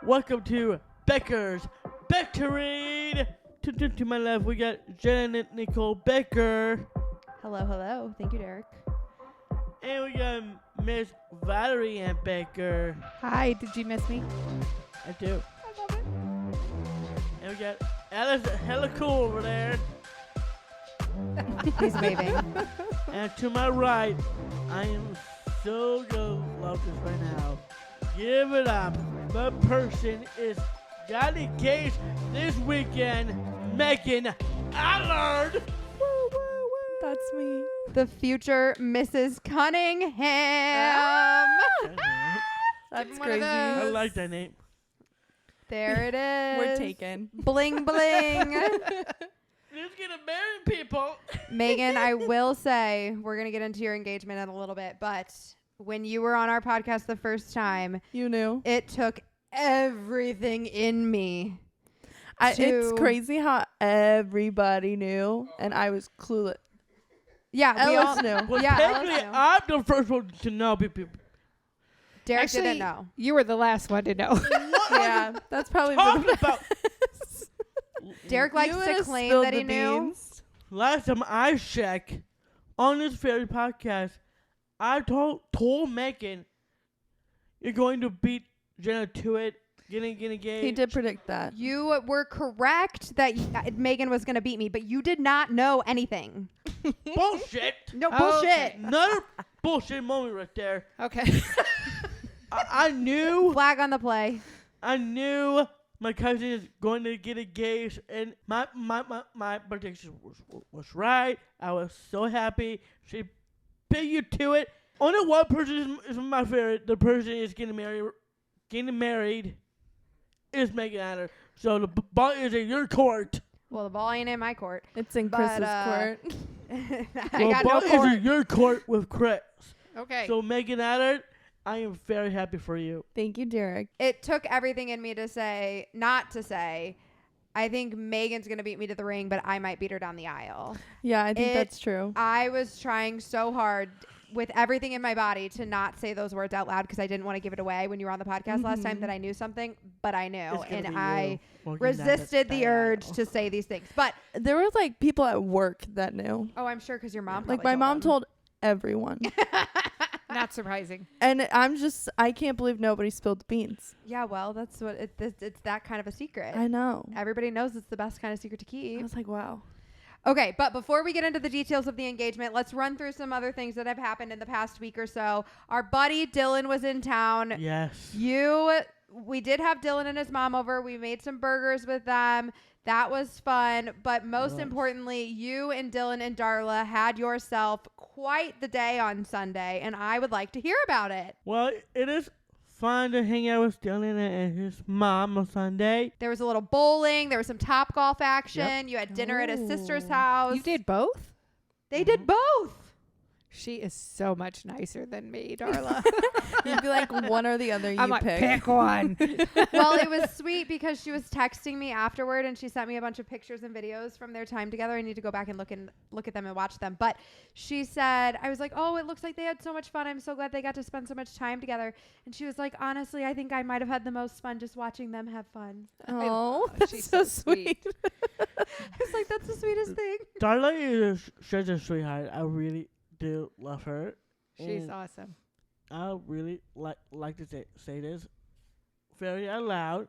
Welcome to Bakers Bantering. To my left, we got Jenna and Nicole Baker. Hello. Thank you, Derek. And we got Miss Valerie and Baker. Hi, did you miss me? I do. I love it. And we got Alice hella cool over there. He's waving. And to my right, I am so gonna love this right now. Give it up. The person is got engaged this weekend. Meagan Allard. Woo, woo, woo. That's me. The future Mrs. Cunningham. That's one of crazy. I those. like that name. There it is. We're taken. Bling bling. Who's gonna marry people? Meagan, I will say, we're going to get into your engagement in a little bit, but when you were on our podcast the first time, You knew. it took everything in me. It's to- crazy how everybody knew, and I was clueless. Yeah, we all Ellis knew. Well, Yeah, technically, Alice knew. I'm the first one to know people. Derek Actually, didn't know. You were the last one to know. Yeah, that's probably Talking what about Derek likes You to would've claim spilled that he the knew. beans. last time I checked on this very podcast, I told Megan you're going to beat Jenna to it, getting engaged. He did predict that. You were correct that Megan was going to beat me, but you did not know anything. Bullshit. No Oh, bullshit. okay. Another bullshit moment right there. Okay. I knew Flag on the play. my cousin is going to get engaged, and my prediction was right. I was so happy. She beat you to it. Only one person is my favorite. The person is getting married is Megan Allard. So the ball is in your court. Well, the ball ain't in my court. It's in But, Chris's court. I The got ball no is court. in your court with Chris. Okay. So Megan Allard, I am very happy for you. Thank you, Derek. It took everything in me to say, not to say, I think Megan's going to beat me to the ring, but I might beat her down the aisle. Yeah, I think It- that's true. I was trying so hard with everything in my body to not say those words out loud because I didn't want to give it away when you were on the podcast last time that I knew something, but I knew. It's gonna And be I you walking down resisted the urge aisle. to say these things. But, There were like people at work that knew. oh, I'm sure because your mom Like probably my mom them. told everyone. Not surprising. And I can't believe nobody spilled the beans. Yeah, well, that's what it's that kind of a secret. I know. Everybody knows it's the best kind of secret to I keep. was like, wow. Okay, but before we get into the details of the engagement, let's run through some other things that have happened in the past week or so. Our buddy Dillon was in town. Yes. We did have Dillon and his mom over. We made some burgers with them. That was fun. But most importantly, you and Dillon and Darla had yourself quite the day on Sunday, and I would like to hear about it. Well, it is fun to hang out with Dillon and his mom on Sunday. There was a little bowling. There was some Top Golf action. You had dinner at his sister's Ooh. house. You did both? They did both. She is so much nicer than me, Darla. You'd be like one or the other. You I'm like, pick one. Well, it was sweet because she was texting me afterward and she sent me a bunch of pictures and videos from their time together. I need to go back and look at them and watch them. But she said, I was like, oh, it looks like they had so much fun. I'm so glad they got to spend so much time together. And she was like, honestly, I think I might have had the most fun just watching them have fun. Oh, She's so so sweet. sweet. I was like, that's the sweetest thing. Darla is such a sweetheart. I really do love her. She's And awesome. I really like to say this very out loud.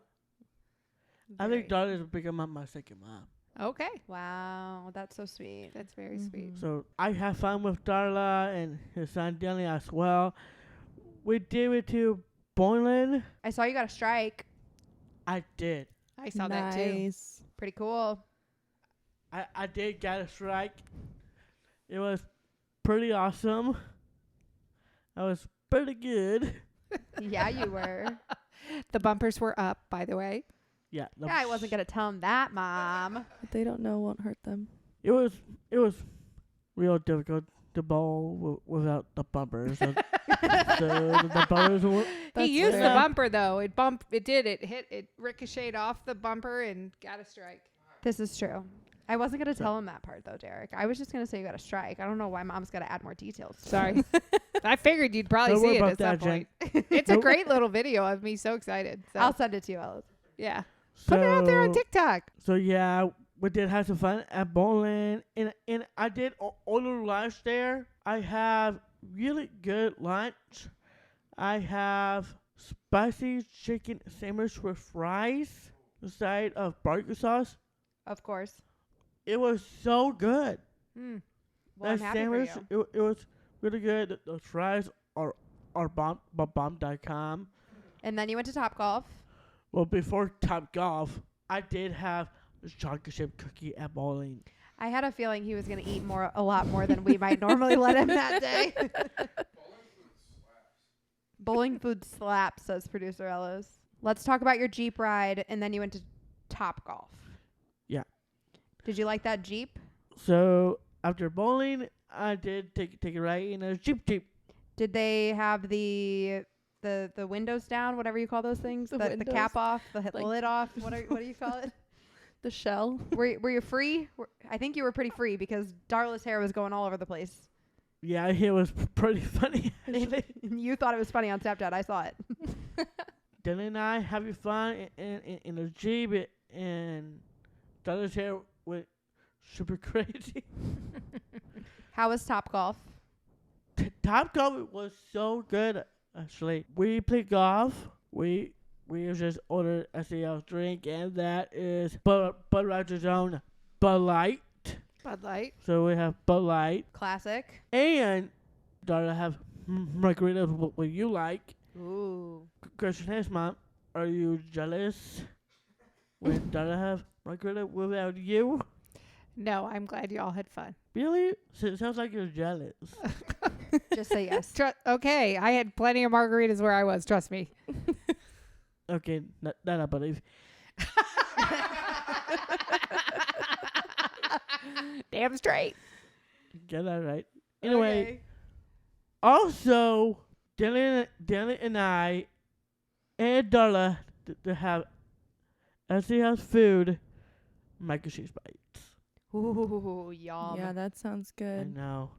I think Darla is becoming my second mom. Okay. Wow, that's so sweet. That's very sweet. So I have fun with Darla and his son Dillon as well. We did it to Boylan. I saw you got a strike. I did. I saw that too. Nice. Pretty cool. I did get a strike. It was pretty awesome. I was pretty good. Yeah, you were. The bumpers were up, by the way. Yeah. Yeah, I wasn't going to tell him that, Mom. What they don't know won't hurt them. It was real difficult to bowl without the bumpers. So the bumpers were. That's He used fair. the bumper though. It ricocheted off the bumper and got a strike. This is true. I wasn't going to tell him that part, though, Derek. I was just going to say you got a strike. I don't know why Mom's got to add more details. Sorry. I figured you'd probably Don't see worry it about at some that, point. Jen. It's a great little video of me so excited. So, I'll send it to you, Ellis. yeah. Put it out there on So- TikTok. So yeah, we did have some fun at bowling, and I did order lunch there. I have really good lunch. I have spicy chicken sandwich with fries, the side of barbecue sauce. Of course. It was so good. Well, I'm That happy sandwich, for you. it was really good. The fries are bomb.com. And then you went to Topgolf. Well, before Top Golf, I did have the chocolate chip cookie at bowling. I had a feeling he was going to eat a lot more than we might normally let him that day. Bowling food slaps, says producer Ellis. Let's talk about your Jeep ride, and then you went to Topgolf. Yeah. Did you like that Jeep? So after bowling, I did take a ride in a Jeep. Did they have the windows down, whatever you call those things? The The windows? cap off, the Like- lid off? What do you call it? The shell. Were you free? I think you were pretty free because Darla's hair was going all over the place. Yeah, it was pretty funny. You thought it was funny on Snapchat. I saw it. Dillon and I having fun in a Jeep, and Darla's hair went super crazy. How was Topgolf? Top Golf was so good, actually. We played golf. We just ordered a CL drink, and that is Budweiser's own Bud Light. Bud Light. So we have Bud Light. Classic. And Darla have margaritas, what you like. Ooh. Question is, Mom, are you jealous when Darla have margarita without you? No, I'm glad you all had fun. Really? So it sounds like you're jealous. Just say yes. Okay, I had plenty of margaritas where I was. Trust me. Okay, that I believe. Damn straight. Get that right. Anyway, Okay. also, Dillon and I and Darla to have SC House food, mac and cheese bites. Ooh, yum. Yeah, that sounds I good. know.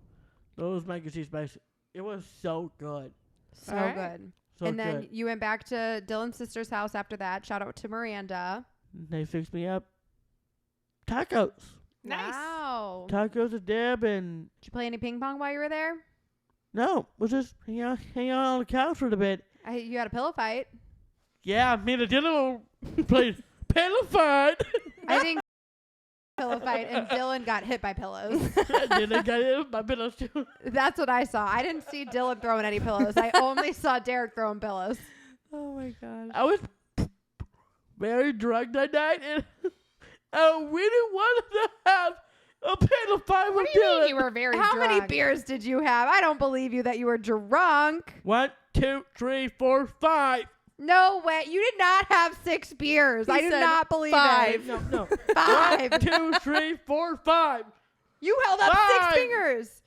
Those mac and cheese bites, it was so good. So All right. good. So And then good. you went back to Dylan's sister's house after that. Shout out to Miranda. They fixed me up tacos. Nice. Wow. Tacos and dip, and Did you play any ping pong while you were there? no, we'll just hang out on the couch for a bit. You had a pillow fight. Yeah, me and Dylan played pillow fight. I think pillow fight and Dylan got hit by pillows. Dylan got it my pillows too. That's what I saw. I didn't see Dylan throwing any pillows. I only saw Derek throwing pillows. Oh my gosh. I was very drunk that night, and I really wanted to have a pillow fight What with do you mean Dylan. you were very How drunk? many beers did you have? I don't believe you that you were drunk. 1, 2, 3, 4, 5. No way. You did not have 6 beers. He I do said not believe 5. it. No. 5. 1, 2, 3, 4, 5. You held up 5. 6 fingers.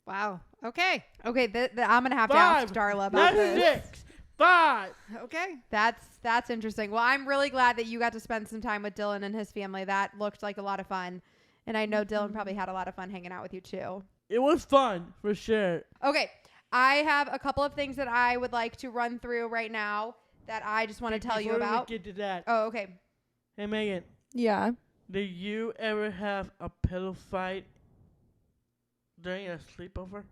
Wow. Okay. Okay, I'm gonna have to 5. ask Darla about Not this. 6. 5. Okay. That's interesting. Well, I'm really glad that you got to spend some time with Dylan and his family. That looked like a lot of fun. And I know Dylan probably had a lot of fun hanging out with you too. It was fun, for sure. Okay, I have a couple of things that I would like to run through right now that I just want to tell you Before about. we get to that, Oh, okay. hey, Megan, Yeah. did you ever have a pillow fight during a sleepover?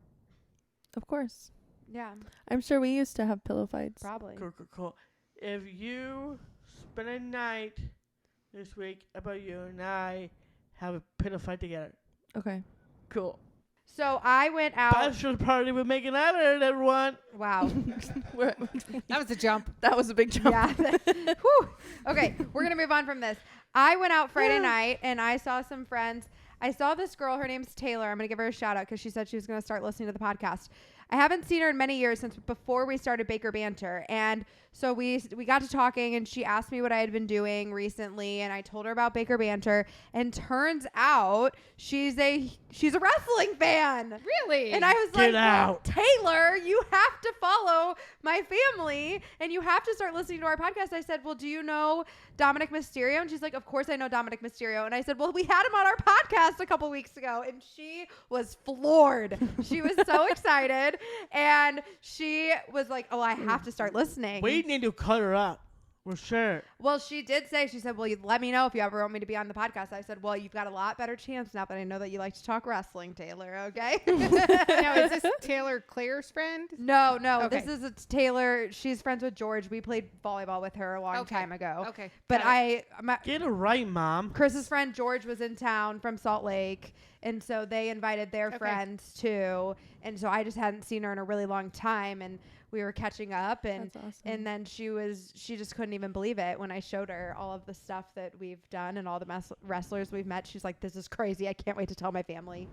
Of course. Yeah, I'm sure we used to have pillow fights. probably. Cool. If you spend a night this week about you and I have a pillow fight together. Okay. Cool. So I went out. Bachelor party with Megan Adler, everyone. Wow. That was a jump. That was a big jump. Yeah. Whew. Okay, we're going to move on from this. I went out Friday night and I saw some friends. I saw this girl. Her name's Taylor. I'm going to give her a shout out because she said she was going to start listening to the podcast. I haven't seen her in many years since before we started Baker Banter. And so we got to talking and she asked me what I had been doing recently. And I told her about Baker Banter. And turns out she's a wrestling fan. Really? And I was Get like, out. Taylor, you have to follow my family and you have to start listening to our podcast. I said, well, do you know Dominic Mysterio? And she's like, of course I know Dominic Mysterio. And I said, well, we had him on our podcast a couple weeks ago. And she was floored. She was so excited. And she was like, oh, I have to start listening. We need to cut her up. For sure. Well, she did say, she said, well, you let me know if you ever want me to be on the podcast. I said, well, you've got a lot better chance now that I know that you like to talk wrestling, Taylor. Okay. Now, is this Taylor Claire's friend? No. Okay. This is Taylor. She's friends with George. We played volleyball with her a long Okay. time ago. Okay. But got it. Get it right, Mom. Chris's friend George was in town from Salt Lake. And so they invited their friends too. And so I just hadn't seen her in a really long time. And we were catching up. And That's awesome. and then she just couldn't even believe it when I showed her all of the stuff that we've done and all the wrestlers we've met. She's like, this is crazy. I can't wait to tell my family.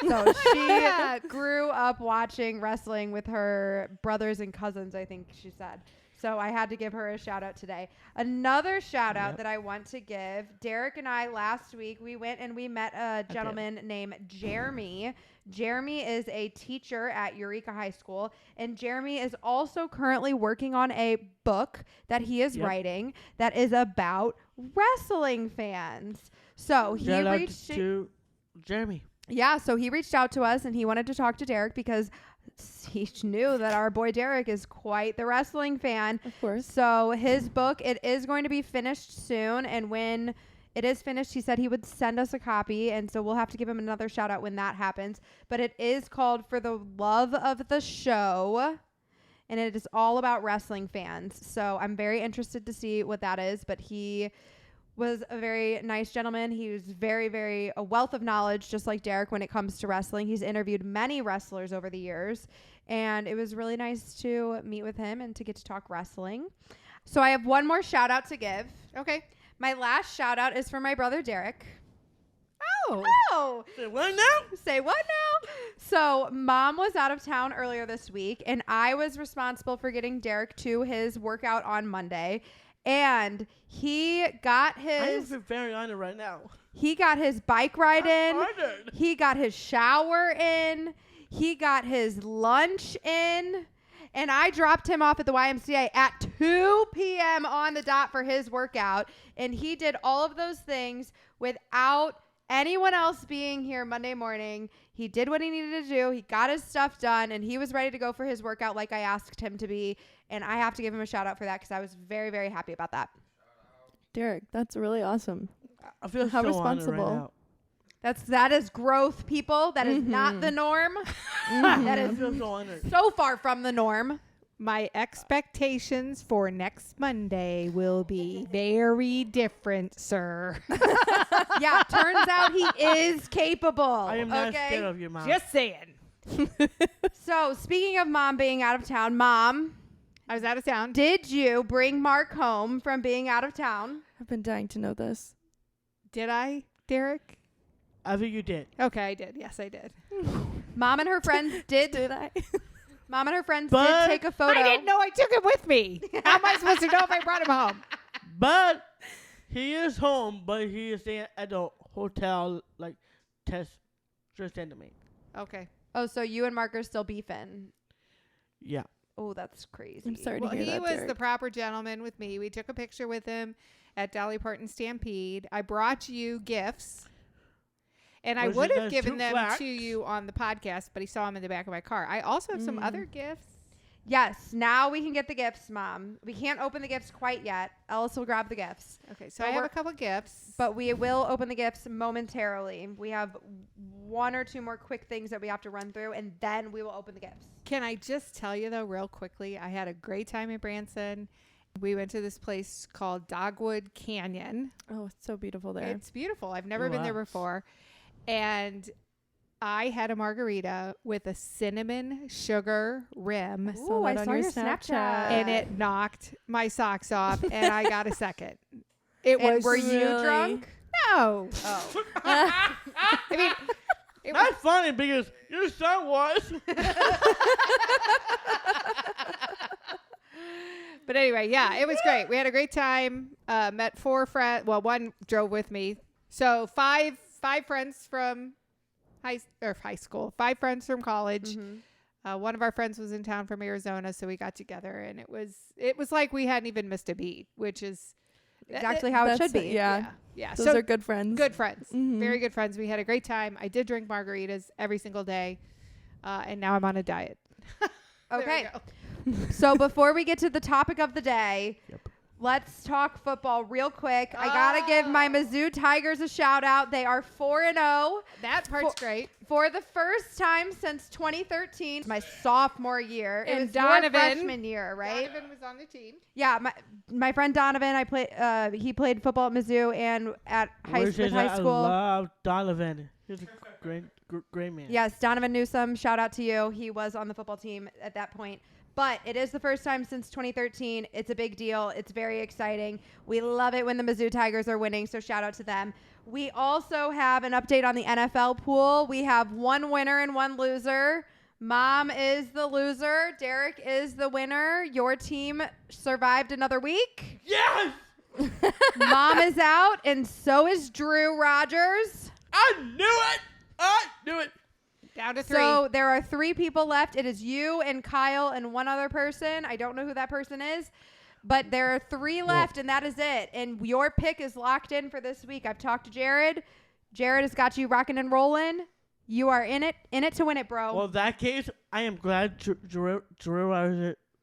So she grew up watching wrestling with her brothers and cousins, I think she said. So I had to give her a shout out today. Another shout out that I want to give. Derek and I last week, we went and we met a gentleman named Jeremy. Jeremy is a teacher at Eureka High School. And Jeremy is also currently working on a book that he is writing that is about wrestling fans. So he Shout out reached to Jeremy. Yeah, so he reached out to us and he wanted to talk to Derek because he knew that our boy Derek is quite the wrestling fan. Of course. So his book, it is going to be finished soon. And when it is finished, he said he would send us a copy. And so we'll have to give him another shout out when that happens. But it is called For the Love of the Show. And it is all about wrestling fans. So I'm very interested to see what that is. But he was a very nice gentleman. He was very, very a wealth of knowledge, just like Derek when it comes to wrestling. He's interviewed many wrestlers over the years, and it was really nice to meet with him and to get to talk wrestling. So I have one more shout out to give. Okay. My last shout out is for my brother Derek. Oh. Say what now? Say what now? So Mom was out of town earlier this week, and I was responsible for getting Derek to his workout on Monday. And he got his very honored right now. He got his bike ride in. Honored. He got his shower in. He got his lunch in. And I dropped him off at the YMCA at 2 p.m. on the dot for his workout. And he did all of those things without anyone else being here Monday morning. He did what he needed to do. He got his stuff done. And he was ready to go for his workout like I asked him to be. And I have to give him a shout out for that because I was very, very happy about that. Derek, that's really awesome. I feel How so responsible. honored right now. That is growth, people. That is not the norm. That I is feel so honored. so far from the norm. My expectations for next Monday will be very different, sir. Yeah, turns out he is capable. I am not scared of you, Mom. Just saying. So, speaking of Mom being out of town, Mom, I was out of town. did you bring Mark home from being out of town? I've been dying to know this. Did I, Derek? I think you did. Okay, I did. Yes, I did. Mom and her friends did. Did I? Mom and her friends But did take a photo. I didn't know I took him with me. How am I supposed to know if I brought him home? But he is home, but he is staying at the hotel, like, just sent to me. Okay. Oh, so you and Mark are still beefing. Yeah. Oh, that's crazy. I'm sorry Well, to hear he that, was Derek. the proper gentleman with me. We took a picture with him at Dolly Parton Stampede. I brought you gifts. And I Was would it have those given two them flags? to you on the podcast, but he saw them in the back of my car. I also have some other gifts. Yes, now we can get the gifts, Mom. We can't open the gifts quite yet. Ellis will grab the gifts. Okay, so But I have we're- a couple gifts. But we will open the gifts momentarily. We have one or two more quick things that we have to run through, and then we will open the gifts. Can I just tell you, though, real quickly, I had a great time in Branson. We went to this place called Dogwood Canyon. Oh, it's so beautiful there. It's beautiful. I've never been there Wow. before. And I had a margarita with a cinnamon sugar rim. saw that on your Snapchat. And it knocked my socks off, and I got a second. It And was were you Really? drunk? No. Oh. I mean, it was, That's funny because your son was. but anyway, yeah, it was great. We had a great time. Met 4 friends. Well, one drove with me. So five friends from high school. 5 friends from college. Mm-hmm. One of our friends was in town from Arizona, so we got together, and it was like we hadn't even missed a beat, which is Exactly how it should be. Yeah. Yeah. Those So are good friends. good friends. Mhm. Very good friends. We had a great time. I did drink margaritas every single day, and now I'm on a diet. There we Okay. go. So before we get to the topic of the day, Yep. let's talk football real quick. I gotta give my Mizzou Tigers a shout out. They are 4-0 That part's great. for the first time since 2013, my sophomore year. It And was your Donovan- freshman year, right? Donovan was on the team. Yeah, my friend Donovan. He played football at Mizzou and at high Which is school. I love Donovan. He's a great man. Yes, Donovan Newsome, shout out to you. He was on the football team at that point. But it is the first time since 2013. It's a big deal. It's very exciting. We love it when the Mizzou Tigers are winning, so shout out to them. We also have an update on the NFL pool. We have 1 winner and 1 loser. Mom is the loser. Derek is the winner. Your team survived another week. Yes! Mom is out, and so is Drew Rogers. I knew it! Down to 3. So there are 3 people left. It is you and Kyle and 1 other person. I don't know who that person is, but there are 3 left, and that is it. And your pick is locked in for this week. I've talked to Jared. Jared has got you rocking and rolling. You are in it to win it, bro. Well, in that case, I am glad Drew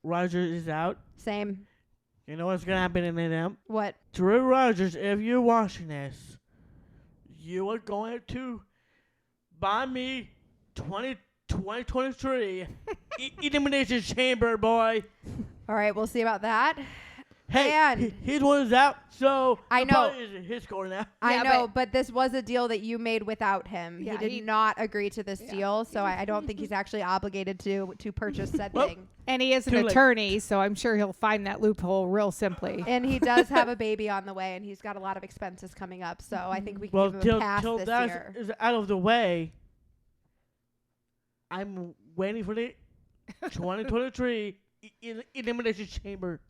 Rogers is out. Same. You know what's going to happen in them? What? Drew Rogers, if you're watching this, you are going to buy me 2023 Elimination Chamber, boy. All right, we'll see about that. Hey, And- his one is out, so I the know. ball is his score now. I Yeah, know, but this was a deal that you made without him. Yeah, he he- did not agree to this Yeah. deal, so I don't think he's actually obligated to purchase said Well- thing. And he is an Too late. attorney, so I'm sure he'll find that loophole real simply. And he does have a baby on the way, and he's got a lot of expenses coming up. So I think we can Well, give him a pass till this that year. is out of the way, I'm waiting for the 2023 Elimination Chamber.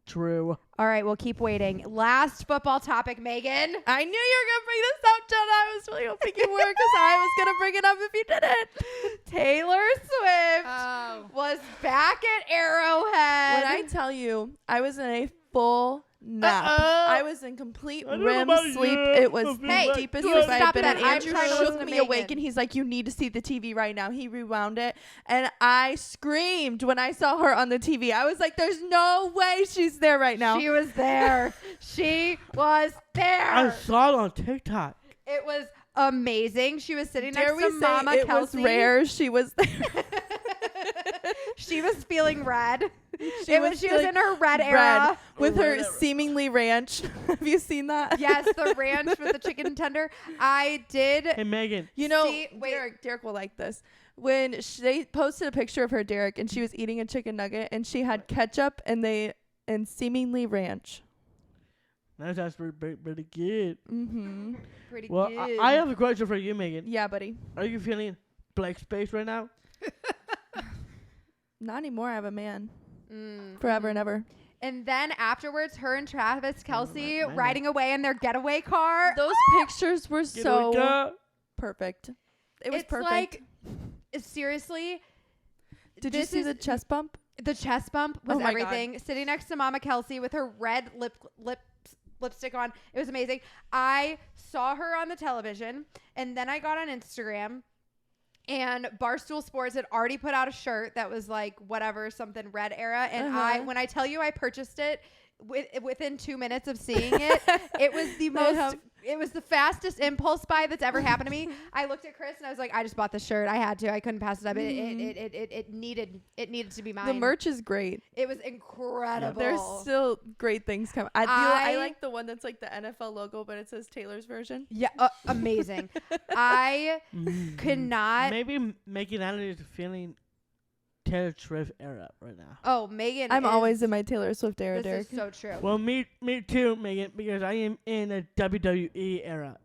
Drew. All right, we'll keep waiting. Last football topic, Megan. I knew you were going to bring this up, Jenna. I was really hoping you were because I was going to bring it up if you didn't. Taylor Swift Oh. was back at Arrowhead. When I tell you, I was in a full nap. Uh-oh. I was in complete I don't know REM about sleep. you. It was Hey, the deepest you sleep I've stop been that. in. I'm Andrew trying to listen shook to me Megan. awake, and he's like, "You need to see the TV right now." He rewound it, and I screamed when I saw her on the TV. I was like, "There's no way she's there right now." She was there. She was there. I saw it on TikTok. It was amazing. She was sitting Dare next we to say Mama it Kelce. was rare she was there. She was feeling red. She She was in her red era. Red with her Red. seemingly ranch. Have you seen that? Yes, the ranch with the chicken tender. I did. Hey, Megan. You know, See, wait. Derek will like this. When they posted a picture of her, Derek, and she was eating a chicken nugget, and she had ketchup and seemingly ranch. That's pretty good. Mm-hmm. Pretty Well, good. I have a question for you, Megan. Yeah, buddy. Are you feeling blank space right now? Not anymore. I have a man. Mm. Forever and ever. And then afterwards, her and Travis Kelce my riding away in their getaway car. Those pictures were Get so it, girl. perfect. It was It's perfect. like, seriously, Did you this see is- the chest bump? the chest bump was Oh my God. everything. Sitting next to Mama Kelce with her red lipstick on. It was amazing. I saw her on the television, and then I got on Instagram, and Barstool Sports had already put out a shirt that was like whatever, something red era. And when I tell you I purchased it within 2 minutes of seeing it, it was the most, it was the fastest impulse buy that's ever happened to me. I looked at Chris and I was like, I just bought the shirt. I had to. I couldn't pass it up. It needed to be mine. The merch is great. It was incredible. There's still great things coming. I like the one that's like the NFL logo, but it says Taylor's version. Yeah, amazing. I could not. Maybe Megan Allen is feeling Taylor Swift era right now. Oh, Meagan. I'm is, always in my Taylor Swift era, This Derek. is so true. Well, me too, Megan, because I am in a WWE era.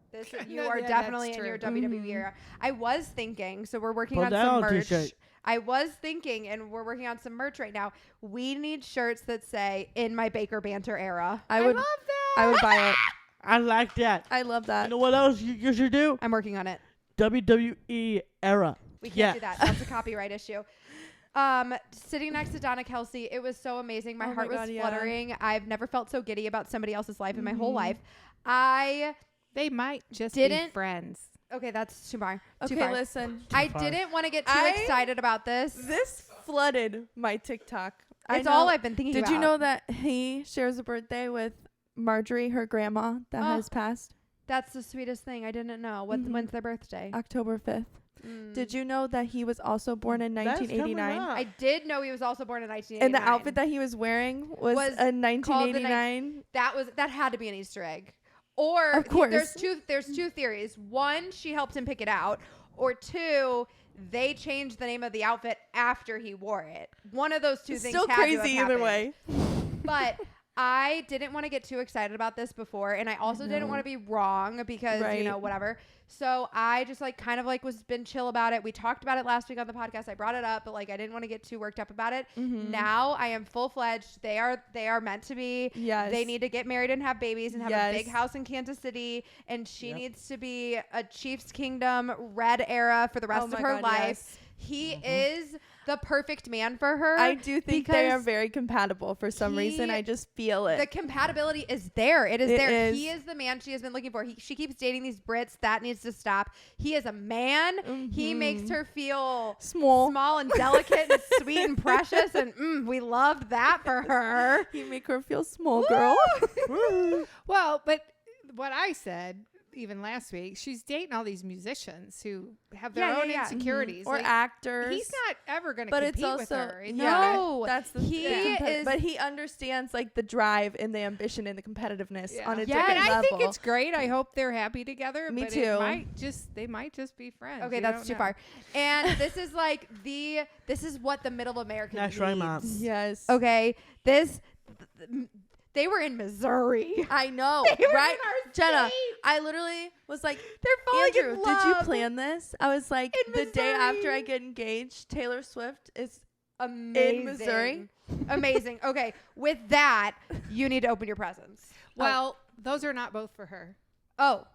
You No, are yeah, definitely that's in your true. WWE era. I was thinking, so we're working Pull on down some merch. t-shirt. I was thinking, and we're working on some merch right now. We need shirts that say "In my Baker Banter era." I would love that. I would buy it. I like that. I love You that. know what else you should do? I'm working on it. WWE era. We can't Yeah. do that. That's a copyright issue. Sitting next to Donna Kelce, it was so amazing. My Oh my heart was God, yeah. fluttering. I've never felt so giddy about somebody else's life in my whole Mhm. life. I They might just Didn't- be friends. okay, that's too far. Too Okay, far. listen. I far. didn't want to get too I- excited about this. This flooded my TikTok. It's all I've been thinking Did about. you know that he shares a birthday with Marjorie, her grandma that Oh. has passed? That's the sweetest thing. I didn't know. Mhm. When's their birthday? October 5th. Did you know that he was also born in That's coming 1989? up. I did know he was also born in 1989. And the outfit that he was wearing was Was a called the 1989. that had to be an Easter egg. Or Of course. there's two theories. One, she helped him pick it out, or two, they changed the name of the outfit after he wore it. One of those two It's things still had to have crazy either happened. way. But I didn't want to get too excited about this before, and I also didn't know. want to be wrong because Right. whatever. So I just was been chill about it. We talked about it last week on the podcast. I brought it up, but I didn't want to get too worked up about it. Mhm. Now I am full fledged. They are meant to be. Yes. They need to get married and have babies and have a Yes. big house in Kansas City. And she Yep. needs to be a Chiefs Kingdom red era for the rest Oh of my her God, life. yes. He is the perfect man for her. I do think they are because very compatible for some reason. he- I just feel it. the compatibility is there. It is It there. is. He is the man she has been looking for. She keeps dating these Brits. That needs to stop. He is a man. He Mhm. makes her feel Small. and delicate and sweet and precious. And we loved that for her. He make her feel small, girl. Well, but what I said even last week, she's dating all these musicians who have their Yeah, own yeah, yeah. insecurities. Or Like, actors. he's not ever going to but compete it's with also her. No. that's the He is- but he understands the drive and the ambition and the competitiveness on a Yeah, different and I level. think it's great. I hope they're happy together. Me but too. They might just be friends. Okay, You that's don't too know. far. And this is this is what the middle American That's needs. right, Mom. yes. Okay, they were in Missouri. I know, They were right? in our Jenna, state. I literally was like, They're falling Andrew, in did you love. plan this? I was like, In the day after Missouri. I get engaged, Taylor Swift is Amazing. Missouri? Amazing. Okay, with that, you need to open your presents. Well, those are not both for her. Oh.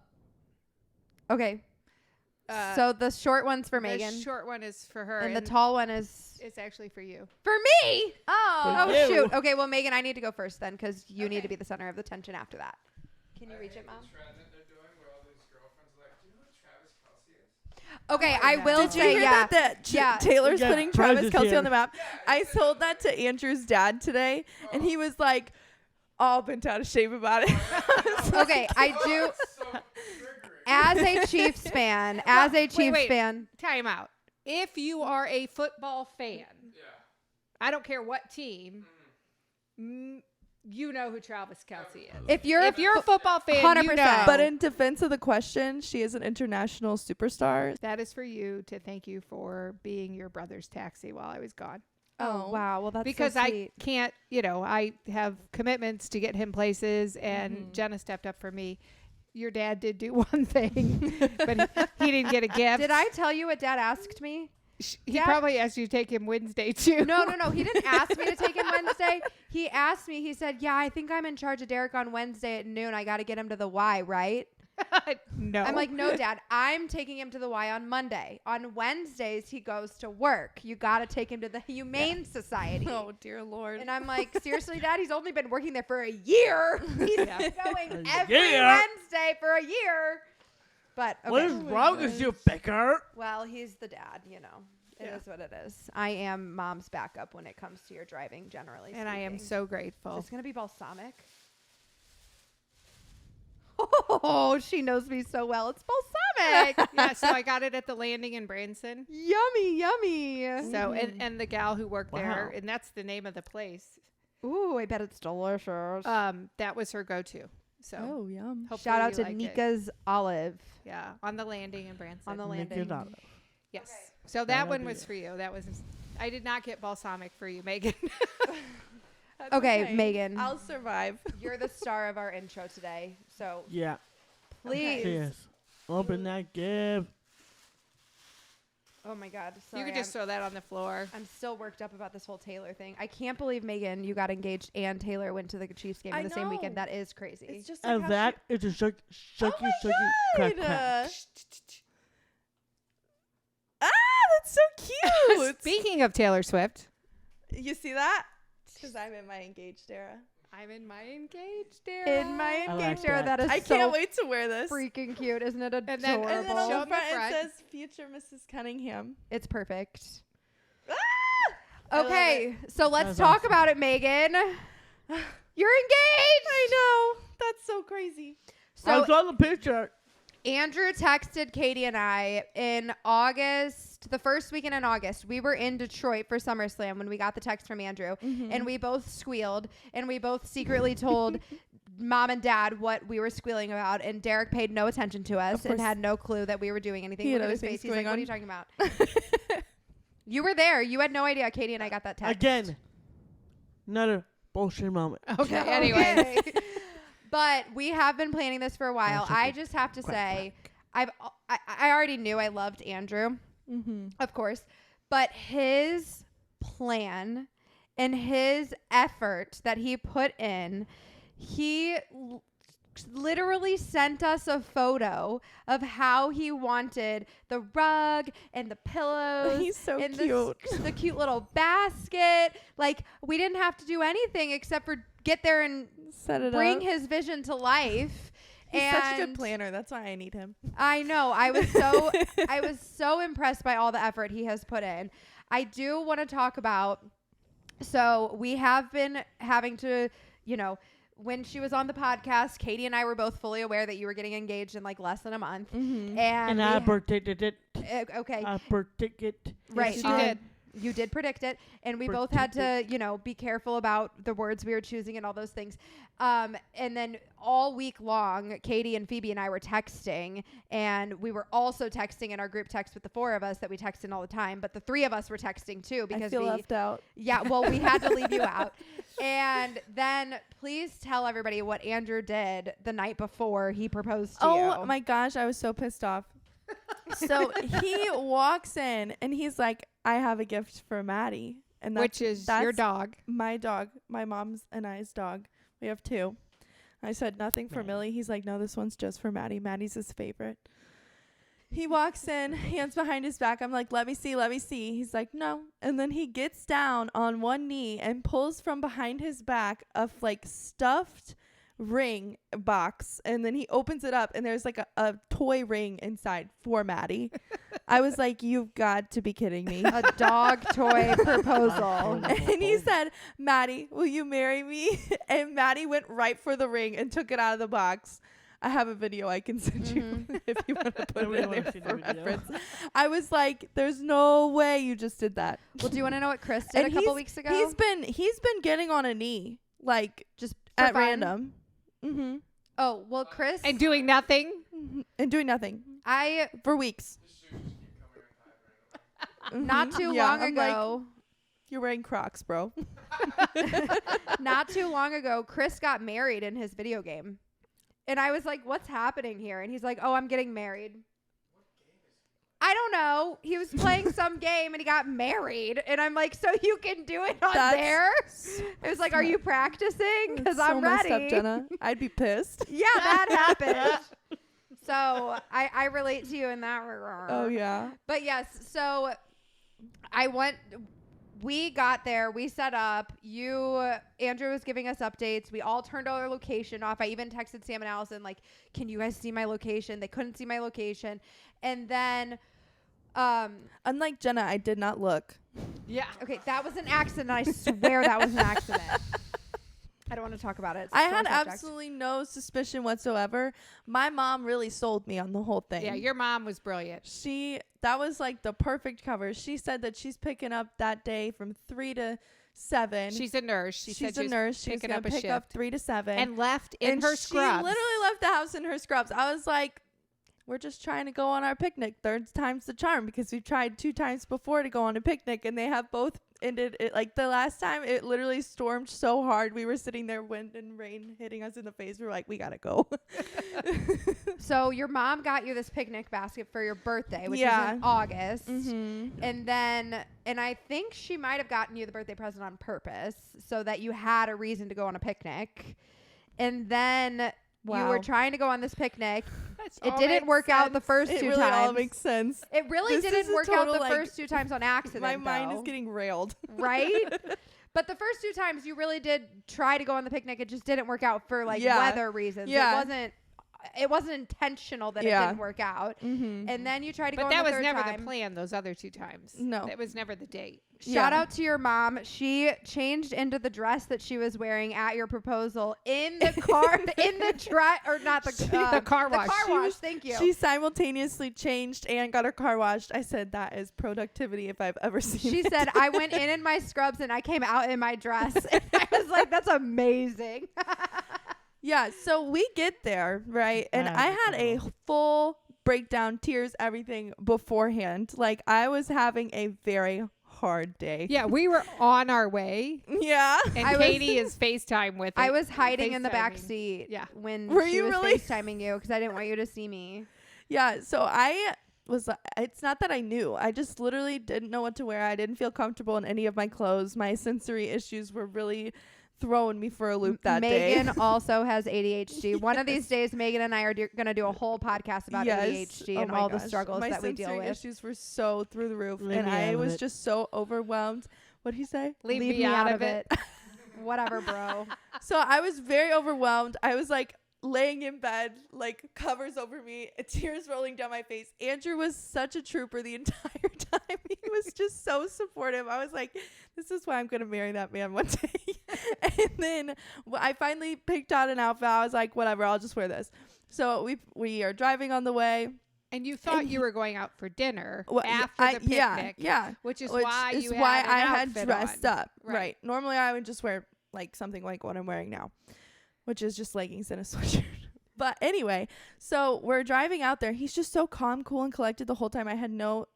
Okay. So the short one's for the Meagan, short one is for her, and the tall one is it's actually for you. for me. Oh. Oh Ew. shoot. Okay, well Meagan, I need to go first then because you need to be the center of the tension after that. Can you reach it, Mom? Okay, I will Did you say hear yeah. that Yeah. Taylor's Yeah, putting Prize Travis is Kelce here. on the map? I told that to Andrew's dad today, and he was like, all bent out of shape about it. Okay, I do. As a Chiefs fan, fan, Time out. If you are a football fan, I don't care what team, you know who Travis Kelce is. if you're a football fan, 100%. you know. But in defense of the question, she is an international superstar. That is for you to thank you for being your brother's taxi while I was gone. oh wow, well that's Because so I sweet. can't, I have commitments to get him places, and Jenna stepped up for me. Your dad did do one thing, but he didn't get a gift. Did I tell you what Dad asked me? He Dad- probably asked you to take him Wednesday too. No. He didn't ask me to take him Wednesday. He asked me. He said, "Yeah, I think I'm in charge of Derek on Wednesday at noon. I got to get him to the Y, right?" No. I'm like, "No, Dad. I'm taking him to the Y on Monday. On Wednesdays, he goes to work. You got to take him to the Humane Society." Oh, dear Lord. And I'm like, seriously, Dad? He's only been working there for a year. He's going every Yeah. Wednesday for a year. But okay. What is wrong with you, Baker? Well, he's the dad, It is what it is. I am Mom's backup when it comes to your driving, generally and I am speaking. so grateful. Is this going to be balsamic? Oh, she knows me so well. It's balsamic. Yeah, so I got it at the landing in Branson. Yummy. So and the gal who worked there, Wow. and that's the name of the place. Ooh, I bet it's delicious. That was her go-to. So Oh, yum. hopefully Shout out you to liked it. Nika's Olive Yeah, on the landing in Branson. on the Nick landing. it out. Yes. So that one That'll was be- for you. That was I did not get balsamic for you, Megan. That's Okay, Megan. I'll survive. You're the star of our intro today. So Yeah. please. Cheers. Open that gift. Oh my God. Sorry, You could just throw that on the floor. I'm still worked up about this whole Taylor thing. I can't believe, Megan, you got engaged and Taylor went to the Chiefs game I in the same weekend. know. That is crazy. It's just like And how that is a shucky, Oh my crack, God. crack. That's so cute. Speaking of Taylor Swift, You see that? Because I'm in my engaged era. I'm in my engaged era. In my I like engaged era, that. that is I so can't wait to wear this. freaking cute. Isn't it adorable? And then- And then on Show the 'em the front, front. it says "Future Mrs. Cunningham." It's perfect. I love Okay, so let's That's talk awesome. about it, Megan. You're engaged. I know. That's so crazy. I So saw the picture. Andrew texted Katy and I in August, the first weekend in August. We were in Detroit for SummerSlam when we got the text from Andrew, and we both squealed, and we both secretly told Mom and Dad what we were squealing about, and Derek paid no attention to us and course. had no clue that we were doing anything. He Look had at his other face. things He's like, going "What are you on." talking about?" You were there. You had no idea. Katy and I got that text Again. Another bullshit moment. Okay, anyway. Okay. But we have been planning this for a while. Quack, I just have to quack, say, I already knew I loved Andrew, of course, but his plan and his effort that he put in, he literally sent us a photo of how he wanted the rug and the pillows. He's so and cute. the cute little basket. Like, we didn't have to do anything except for get there and Set it bring up. his vision to life. He's and such a good planner. That's why I need him. I know. I was so impressed by all the effort he has put in. I do want to talk about, so we have been having to, when she was on the podcast, Katy and I were both fully aware that you were getting engaged in like less than a month. Mm-hmm. And I we predicted it. okay. I predicted it. Right. She did. You did predict it, and we both had to, be careful about the words we were choosing and all those things. And then all week long, Katy and Phoebe and I were texting, and we were also texting in our group text with the four of us that we text in all the time. But the three of us were texting too because I feel left out. yeah, well, we had to leave you out. And then please tell everybody what Andrew did the night before he proposed to you. Oh my gosh, I was so pissed off. So he walks in and he's like, "I have a gift for Maddie," and Which is your dog. my dog, my mom's and I's dog. We have two. I said nothing for Millie. He's like, "No, this one's just for Maddie. Maddie's his favorite." He walks in, hands behind his back. I'm like, let me see. He's like, "No." And then he gets down on one knee and pulls from behind his back a like stuffed ring box, and then he opens it up and there's like a toy ring inside for Maddie. I was like, "You've got to be kidding me." A dog toy proposal. And he said, "Maddie, will you marry me?" And Maddie went right for the ring and took it out of the box. I have a video I can send you if you want to put it in there for reference. I was like, "There's no way you just did that." Well, do you want to know what Chris did a couple weeks ago? He's been getting on a knee, like just for at fun? random. Mm-hmm. Oh, well, Chris. And doing nothing. And doing nothing for weeks. Not too Yeah, long I'm like, ago. "You're wearing Crocs, bro." Not too long ago, Chris got married in his video game. And I was like, "What's happening here?" And he's like, "Oh, I'm getting married." I don't know. He was playing some game and he got married. And I'm like, "So you can do it on there?" It was like, "Are you practicing? Because I'm messed ready." up, Jenna. I'd be pissed. Yeah, that happened. So I relate to you in that regard. Oh yeah. But yes, so we got there, we set up, Andrew was giving us updates. We all turned our location off. I even texted Sam and Allison, like, "Can you guys see my location?" They couldn't see my location. And then, Unlike Jenna, I did not look. Yeah. okay, that was an accident. I swear that was an accident. I don't want to talk about it. It's I a had sore subject. absolutely no suspicion whatsoever. My mom really sold me on the whole thing. Yeah, your mom was brilliant. That was like the perfect cover. She said that she's picking up that day from 3 to 7. She's a nurse. She said She's she a was nurse. She's picking gonna up a pick shift. up 3 to 7 And left in and her she scrubs. literally left the house in her scrubs. I was like, we're just trying to go on our picnic. Third time's the charm, because we've tried 2 times before to go on a picnic, and they have both ended it. Like the last time, it literally stormed so hard. We were sitting there, wind and rain hitting us in the face. We were like, we gotta go. So your mom got you this picnic basket for your birthday, which is in August. And I think she might have gotten you the birthday present on purpose so that you had a reason to go on a picnic. And then you were trying to go on this picnic. It didn't work out the first 2 really times. All makes sense. It really didn't work out the first 2 times on accident. My mind is getting railed. Right? But the first 2 times you really did try to go on the picnic. It just didn't work out for weather reasons. Yeah. It wasn't intentional that it didn't work out. And then you tried to go on the third time. But that was never the plan those other 2 times. No. That was never the date. Shout out to your mom. She changed into the dress that she was wearing at your proposal in the car, in the the car wash. The car wash, thank you. She simultaneously changed and got her car washed. I said, that is productivity if I've ever seen She it. said, I went in my scrubs and I came out in my dress. And I was like, that's amazing. Yeah, so we get there, right? And I had a full breakdown, tears, everything beforehand. Like, I was having a very hard day. Yeah, we were on our way. Yeah. And Katie is FaceTime with it. I was hiding in the back seat when she was FaceTiming you because I didn't want you to see me. Yeah, so it's not that I knew. I just literally didn't know what to wear. I didn't feel comfortable in any of my clothes. My sensory issues were really throwing me for a loop that day. Meagan also has ADHD. One of these days, Meagan and I are going to do a whole podcast about ADHD and all the struggles that we deal with. My sensory issues were so through the roof, and I was just so overwhelmed. What'd he say? Leave me out of it. Whatever, bro. So I was very overwhelmed. I was like laying in bed, like covers over me, tears rolling down my face. Andrew was such a trooper the entire time. He was just so supportive. I was like, this is why I'm going to marry that man one day. And then I finally picked out an outfit. I was like, whatever, I'll just wear this. So we are driving on the way. And you thought you were going out for dinner after the picnic. Yeah. Which is why I had dressed on. up. Right. Normally I would just wear like something like what I'm wearing now, which is just leggings and a sweatshirt. But anyway, so we're driving out there. He's just so calm, cool, and collected the whole time. I had no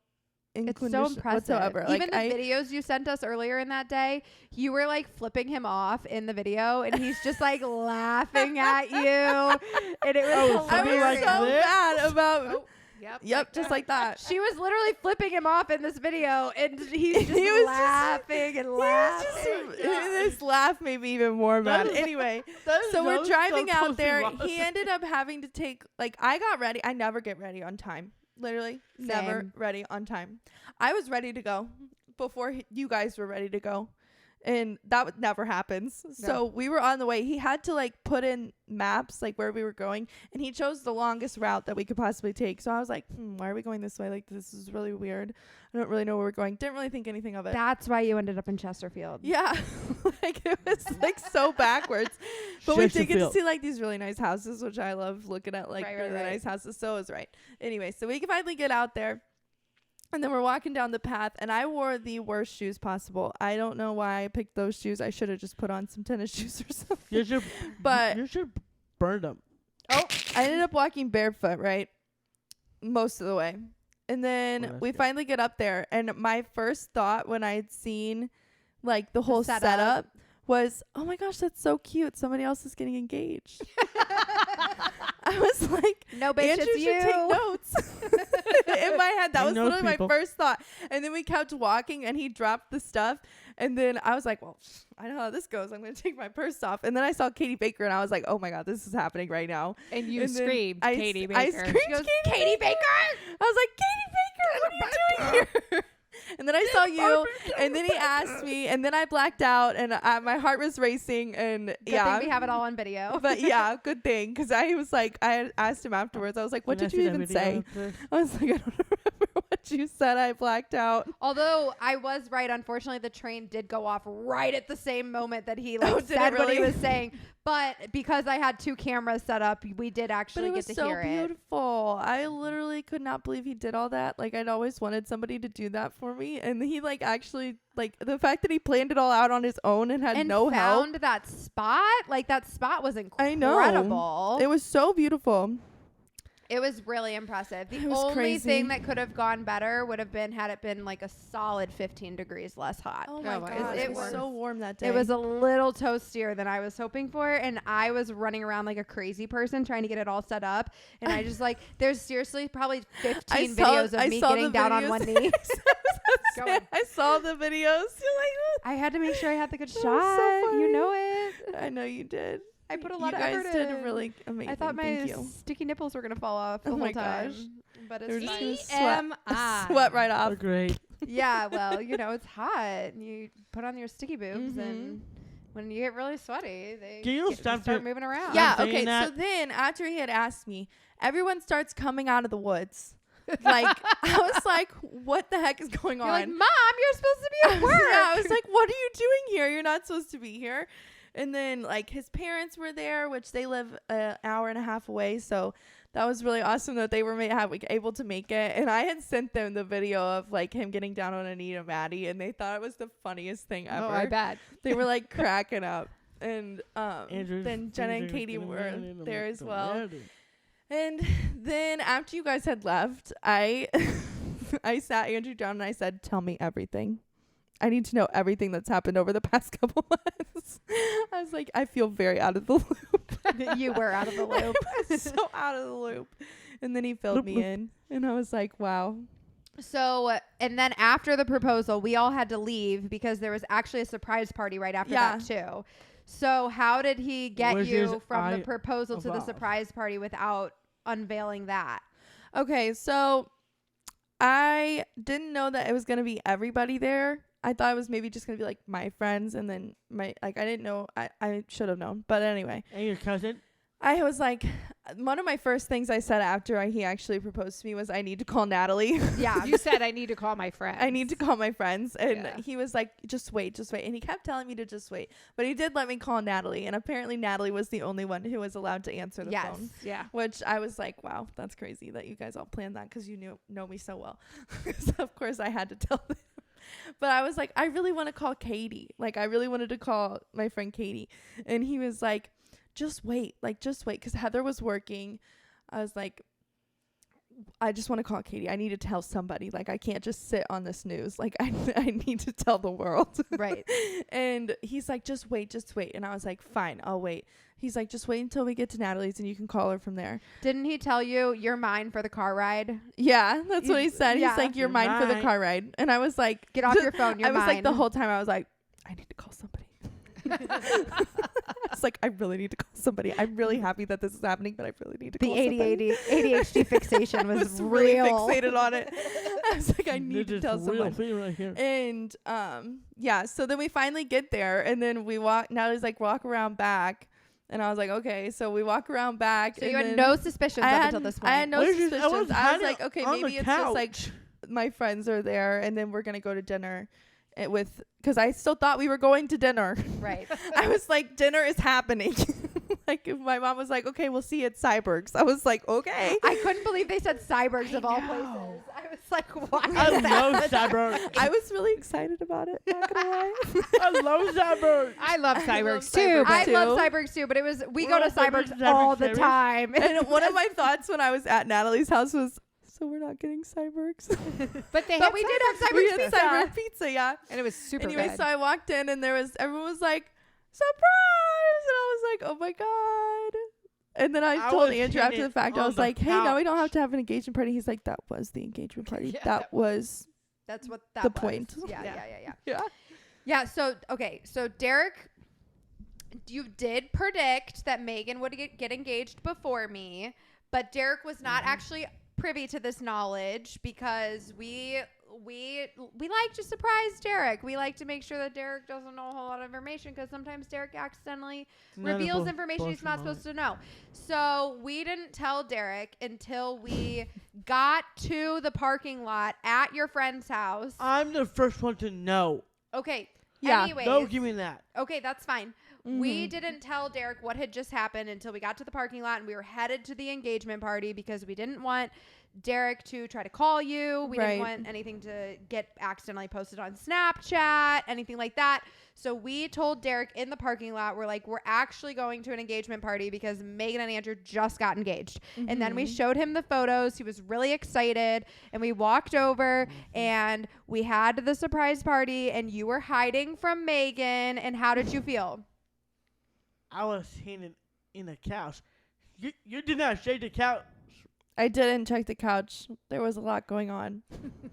inclination it's so impressive. whatsoever. Even the videos you sent us earlier in that day, you were like flipping him off in the video, and he's just like laughing at you. And it was I was hilarious. so mad about... Yep, just like that. She was literally flipping him off in this video, and he's just laughing and laughing. This laugh made me even more mad. Anyway, so we're driving out there. He ended up having to take, like, I got ready. I never get ready on time. Literally, never ready on time. I was ready to go before you guys were ready to go. And that never happens. No. So we were on the way. He had to like put in maps, like where we were going. And he chose the longest route that we could possibly take. So I was like, why are we going this way? Like, this is really weird. I don't really know where we're going. Didn't really think anything of it. That's why you ended up in Chesterfield. Yeah. Like, it was like so backwards. But we did get to see like these really nice houses, which I love looking at, like really nice houses. So it was right. Anyway, so we can finally get out there. And then we're walking down the path, and I wore the worst shoes possible. I don't know why I picked those shoes. I should have just put on some tennis shoes or something. You should burn them. Oh, I ended up walking barefoot, right? Most of the way. And then we finally get up there, and my first thought when I had seen like the whole setup was, oh my gosh, that's so cute. Somebody else is getting engaged. I was like, no, bitch, Andrew it's should you. take notes. In my head, that was literally my first thought. And then we kept walking, and he dropped the stuff. And then I was like, well, I know how this goes. I'm going to take my purse off. And then I saw Katy Baker, and I was like, oh my God, this is happening right now. And you screamed, Katy Baker. I screamed, she goes, Katy Baker. I was like, Katy Baker, what are you doing here? And then I saw you, and then he asked me, and then I blacked out, and my heart was racing, and Good thing we have it all on video. But yeah, good thing, because I was like, I had asked him afterwards. I was like, what did you even say? I was like, I don't remember what you said. I blacked out. Although I was right, unfortunately, the train did go off right at the same moment that he really? said what he was saying. But because I had 2 cameras set up, we did actually get to hear it. It was so beautiful. I literally could not believe he did all that. Like, I'd always wanted somebody to do that for me. And he like actually, like, the fact that he planned it all out on his own and had no help. And found that spot. Like, that spot was incredible. I know. It was so beautiful. It was really impressive. The It was only crazy. thing that could have gone better would have been had it been like a solid 15 degrees less hot. Oh my my god, God. it It was was- so warm that day. It was a little toastier than I was hoping for, and I was running around like a crazy person trying to get it all set up. And I just like, there's seriously probably 15 videos of me getting down on one knee. Going. I saw the videos. I had to make sure I had the good That was shot. so funny. You know it. I know you did. I put a lot you of guys effort did in. really amazing. I thought my Thank you. sticky nipples were gonna fall off the Oh whole my time. gosh. But They were it's just fine. gonna sweat right off. They're great. Yeah, well, you know, it's hot. You put on your sticky boobs, Mhm. and when you get really sweaty, they Can you stop start to- moving around. Yeah, saying okay. that- So then after he had asked me, everyone starts coming out of the woods. Like I was like, what the heck is going You're on? like, Mom, you're supposed to be at work. Yeah, I was like, what are you doing here? You're not supposed to be here. And then like his parents were there, which they live an hour and a half away. So that was really awesome that they were able to make it. And I had sent them the video of like him getting down on a knee to Maddie, and they thought it was the funniest thing ever. Oh, I bet. They were like cracking up. And Andrew's then Jenna and fingers Katy getting were ready in the there as the well. wedding. And then after you guys had left, I I sat Andrew down and I said, tell me everything. I need to know everything that's happened over the past couple months. I was like, I feel very out of the loop. You were out of the loop. So out of the loop. And then he filled me in. And I was like, wow. So, and then after the proposal, we all had to leave because there was actually a surprise party right after Yeah. that too. So how did he get Which is you from the I proposal to the evolve. surprise party without unveiling that? Okay, so I didn't know that it was going to be everybody there. I thought it was maybe just going to be like my friends and then I didn't know. I should have known. But anyway. And your cousin? I was like, one of my first things I said after he actually proposed to me was, I need to call Natalie. Yeah. You said I need to call my friend. I need to call my friends. And Yeah. he was like, just wait. And he kept telling me to just wait. But he did let me call Natalie. And apparently Natalie was the only one who was allowed to answer the Yes. phone. Yeah. Which I was like, wow, that's crazy that you guys all planned that because you know me so well. So of course I had to tell them. But I was like, I really want to call Katy. Like, I really wanted to call my friend Katy. And he was like, just wait. Like, just wait. Because Heather was working. I was like, I just want to call Katy. I need to tell somebody. Like, I can't just sit on this news. Like, I need to tell the world. Right. And he's like, just wait. And I was like, fine, I'll wait. He's like, just wait until we get to Natalie's and you can call her from there. Didn't he tell you you're mine for the car ride? Yeah, that's what he said. Yeah. He's like, you're You're mine for the mine. car ride. And I was like, Get off your phone. You're I was mine. like, the whole time I was like, I need to call somebody. It's like, I really need to call somebody. I'm really happy that this is happening, but I really need to the call somebody. ADHD fixation I was really real. fixated on it. I was like, I need to This tell is real someone. thing right here. And yeah, so then we finally get there, and then we walk. Natalie's like, walk around back, and I was like, okay. So we walk around back. So and you had then no suspicions up until this point. I had no Where's your- suspicions. I was hiding like, okay, on the maybe it's just like couch. my friends are there, and then we're gonna go to dinner. Because I still thought we were going to dinner. Right. I was like, dinner is happening. Like, if my mom was like, okay, we'll see you at Cyberg's. I was like, okay. I couldn't believe they said Cybergs of all places. I was like, why? I love Cyber. I was really excited about it. Not gonna lie. I love Cyber. I love I Cybergs love too. Cybergs. I too. love Cybergs too, but it was we We're go to all Cybergs, Cybergs Cybergs, all the Cybergs. time. And one of my thoughts when I was at Natalie's house was, so we're not getting Cyberg's. But they But had we did have We Cybergs had pizza. Cyber pizza, yeah. and it was super Anyway, good. so I walked in and everyone was like, surprise! And I was like, oh my God. And then I I told was Andrew after sitting the fact, I on was the like, hey, now we don't have couch. to have an engagement party. He's like, that was the engagement party. Yeah, that was, That's what that The was. point. Yeah, Yeah. yeah. yeah. Yeah, so okay, so Derek, you did predict that Meagan would get engaged before me, but Derek was not actually privy to this knowledge because we like to surprise Derek. We like to make sure that Derek doesn't know a whole lot of information because sometimes Derek accidentally reveals information he's not supposed to know. So we didn't tell Derek until we got to the parking lot at your friend's house. I'm the first one to know. Okay. Yeah, Anyways, Don't give me that. okay, that's fine. We didn't tell Derek what had just happened until we got to the parking lot and we were headed to the engagement party because we didn't want Derek to try to call you. We didn't want anything to get accidentally posted on Snapchat, anything like that. So we told Derek in the parking lot, we're actually going to an engagement party because Meagan and Andrew just got engaged. And then we showed him the photos. He was really excited. And we walked over and we had the surprise party and you were hiding from Meagan. And how did you feel? I was hidden in the couch. You did not shake the couch. I didn't check the couch. There was a lot going on.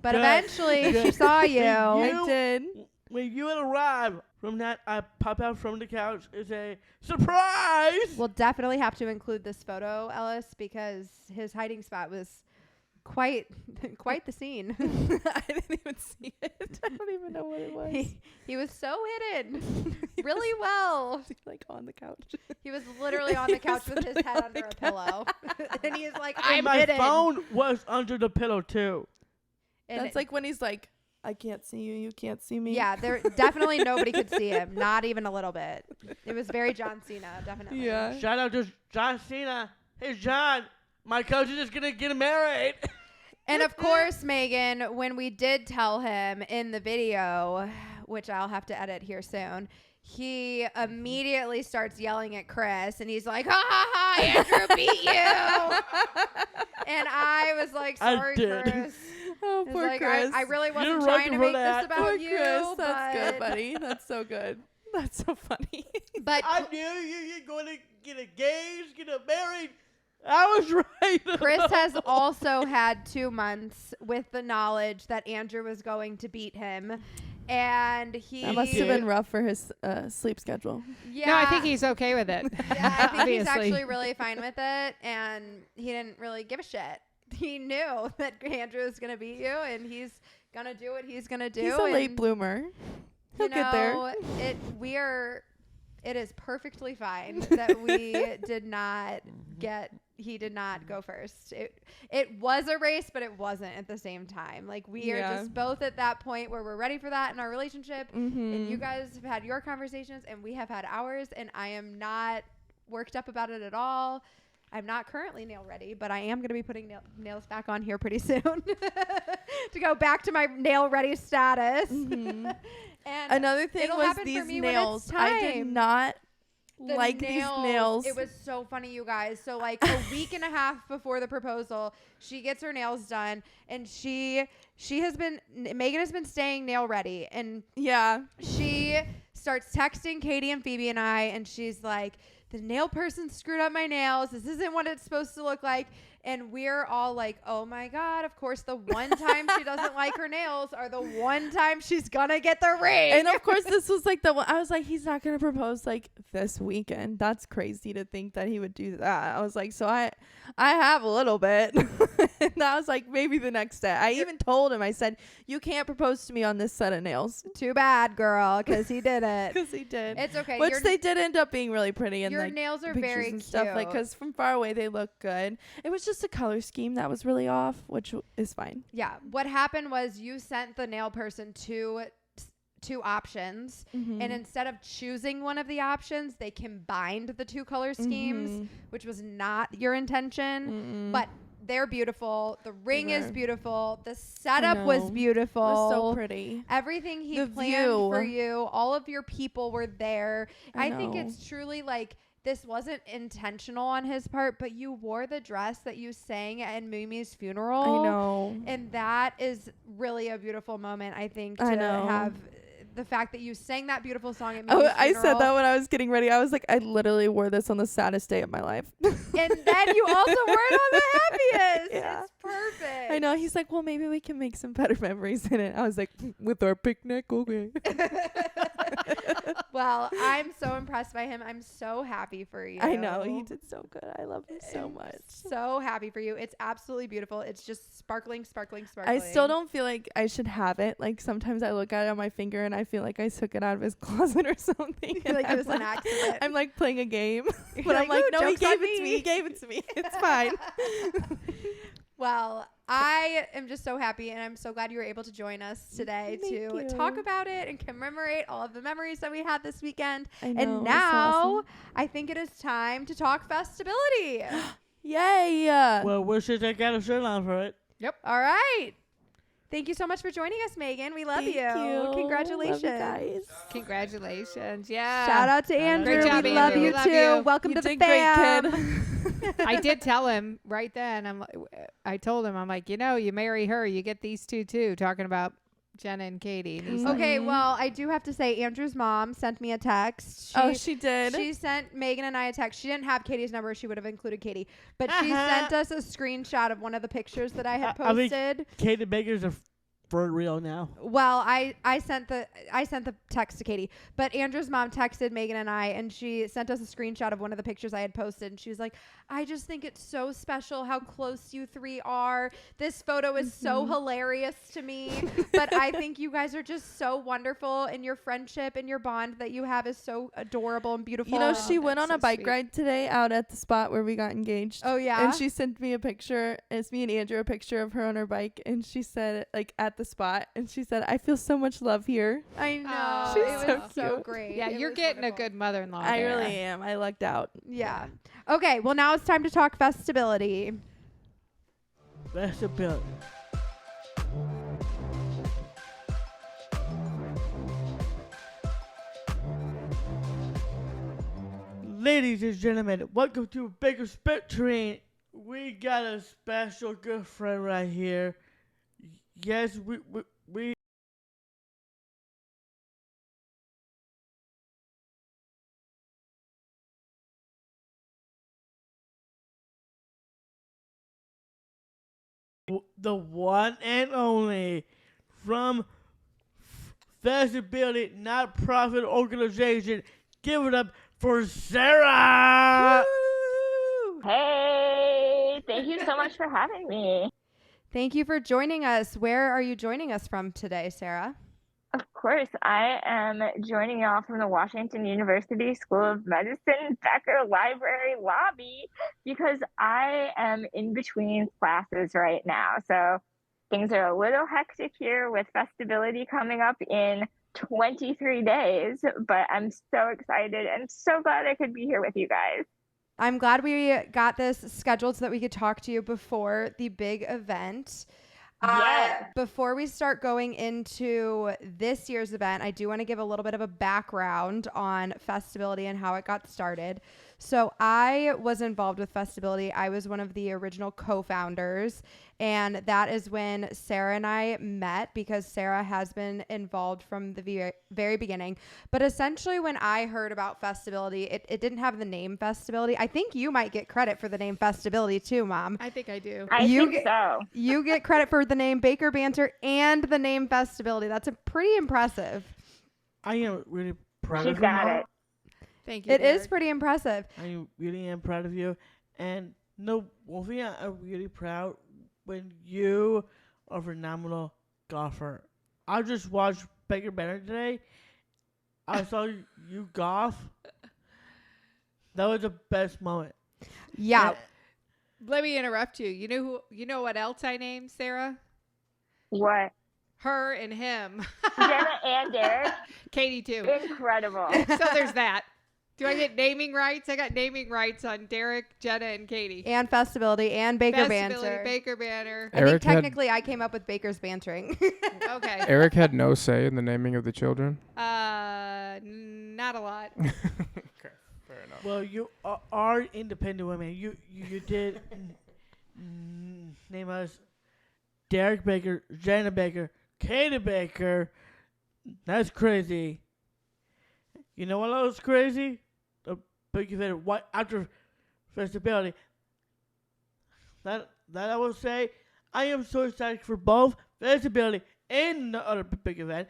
But eventually she saw you. I did. When you arrive from that, I pop out from the couch. It's a surprise. We'll definitely have to include this photo, Ellis, because his hiding spot was quite the scene. I didn't even see it. I don't even know what it was. He was so hidden really well. Like on the couch. He was literally on the couch with his head under a pillow. And he is like, I'm my hidden. phone was under the pillow too. And that's like when he's like, I can't see you. You can't see me. Yeah, there definitely nobody could see him. Not even a little bit. It was very John Cena, definitely. Yeah. Shout out to John Cena. Hey, John, my cousin is going to get married. And of course, Meagan, when we did tell him in the video, which I'll have to edit here soon, he immediately starts yelling at Chris, and he's like, ha, ha, ha, Andrew beat you. And I was like, sorry, Chris. Oh, poor like, Chris. I really wasn't You're trying to right make for that. this about Poor you. Chris. That's but good, buddy. That's so good. That's so funny. But I knew you're going to get engaged, get married. I was right. Chris has also had 2 months with the knowledge that Andrew was going to beat him. And he That must have been rough for his sleep schedule. Yeah. No, I think he's okay with it. Yeah, I think he's Obviously. actually really fine with it, and he didn't really give a shit. He knew that Andrew was gonna beat you, and he's gonna do what he's gonna do. He's a late bloomer. He'll get there. It is perfectly fine that we did not get. He did not go first. It was a race, but it wasn't at the same time. Like we are just both at that point where we're ready for that in our relationship. And you guys have had your conversations, and we have had ours. And I am not worked up about it at all. I'm not currently nail ready, but I am going to be putting nails back on here pretty soon to go back to my nail ready status. And another thing was these nails. I did not like these nails. It was so funny, you guys. So like a week and a half before the proposal, she gets her nails done, and Meagan has been staying nail ready, and she starts texting Katy and Phoebe and I, and she's like, the nail person screwed up my nails. This isn't what it's supposed to look like. And we're all like, oh my God, of course, the one time she doesn't like her nails are the one time she's going to get the ring. And of course, this was like the one. I was like, he's not going to propose like this weekend. That's crazy to think that he would do that. I was like, so I have a little bit. And I was like, maybe the next day. I even told him, I said, you can't propose to me on this set of nails. Too bad, girl, because he did it. Because he did. It's okay. Which they did end up being really pretty. And your like, nails are pictures very and cute. stuff, like, because from far away they look good. It was just a color scheme that was really off, which is fine. Yeah. What happened was you sent the nail person two options, and instead of choosing one of the options, they combined the 2 color schemes, which was not your intention. But they're beautiful. The ring is beautiful. The setup was beautiful. It was so pretty. Everything he planned for you, all of your people were there. I think it's truly like, this wasn't intentional on his part, but you wore the dress that you sang at Mimi's funeral. I know. And that is really a beautiful moment, I think, to have the fact that you sang that beautiful song at Mimi's funeral. I said that when I was getting ready. I was like, I literally wore this on the saddest day of my life. And then you also wore it on the happiest. Yeah. It's perfect. I know. He's like, well, maybe we can make some better memories in it. I was like, with our picnic, okay. Well, I'm so impressed by him. I'm so happy for you. I know. He did so good. I love him so much. So happy for you. It's absolutely beautiful. It's just sparkling, sparkling, sparkling. I still don't feel like I should have it. Like, sometimes I look at it on my finger and I feel like I took it out of his closet or something. Like it was an accident. I'm like playing a game. But You're I'm like, "Ooh, no, he joke's on gave it to me. He gave it to me. It's fine. Well, I am just so happy, and I'm so glad you were able to join us today Thank to you. talk about it and commemorate all of the memories that we had this weekend. I know, And it's now awesome. I think it is time to talk FestAbility. Yay! Well, we should take out a shirt on for it. All right. Thank you so much for joining us, Meagan. We love Thank you. Congratulations. Love you guys. Congratulations. Yeah. Shout out to Andrew. Great job, we love Andrew. you We love too. you. Welcome You to the did great, fam. kid. I did tell him right then. I told him, I'm like, you marry her, you get these two too. Talking about Jenna and Katy. And he's like, Okay, well, I do have to say Andrew's mom sent me a text. She did. She sent Meagan and I a text. She didn't have Katie's number. She would have included Katy. But she sent us a screenshot of one of the pictures that I had I think- posted. Katy Baker's for real now. Well, I sent the text to Katy, but Andrew's mom texted Meagan and I, and she sent us a screenshot of one of the pictures I had posted, and she was like, "I just think it's so special how close you three are. This photo is so hilarious to me, but I think you guys are just so wonderful, and your friendship and your bond that you have is so adorable and beautiful." You know, Oh, she went that's on a so bike sweet. ride today out at the spot where we got engaged. Oh yeah, And she sent me a picture. It's me and Andrew, a picture of her on her bike. And she said, like, at the spot. And she said, I feel so much love here. I know. Oh, She's it so was so cute. great. yeah, It you're was getting a wonderful. good mother-in-law. I there. really am. I lucked out. Yeah. Okay, well, now it's time to talk FestAbility. FestAbility. Ladies and gentlemen, welcome to Bakers Bantering. We got a special good friend right here. Yes, we the one and only from FESability not-profit organization. Give it up for Sarah. Hey, thank you so much for having me. Thank you for joining us. Where are you joining us from today, Sarah? Of course, I am joining y'all from the Washington University School of Medicine Becker Library lobby because I am in between classes right now. So things are a little hectic here with FestAbility coming up in 23 days, but I'm so excited and so glad I could be here with you guys. I'm glad we got this scheduled so that we could talk to you before the big event. Yeah. Before we start going into this year's event, I do want to give a little bit of a background on FestAbility and how it got started. So I was involved with FestAbility. I was one of the original co-founders, and that is when Sarah and I met because Sarah has been involved from the very beginning. But essentially when I heard about FestAbility, it didn't have the name FestAbility. I think you might get credit for the name FestAbility too, Mom. I think I do. I You think get- so. You get credit for the name Baker Banter and the name FestAbility. That's a pretty impressive. I am really proud She's of you. got Mom. it. Thank you. It is Derek. pretty impressive. I really am proud of you. And no, one thing I'm really proud when you are a phenomenal golfer. I just watched Bakers Bantering today. I saw you golf. That was the best moment. Yeah. Let me interrupt you. You know what else I named Sarah? What? Her and him. Jenna and Derek, Katy too. incredible. So there's that. Do I get naming rights? I got naming rights on Derek, Jenna, and Katy. And FestAbility and Baker FestAbility, Banter. Baker Banter. I think Eric had technically I came up with Baker's Bantering. Okay. Eric had no say in the naming of the children. Not a lot. Okay, fair enough. Well, you are independent women. You did name us Derek Baker, Jenna Baker, Katy Baker. That's crazy. You know what else is crazy? The big event what after FestAbility. That I will say, I am so excited for both FestAbility and the other big event.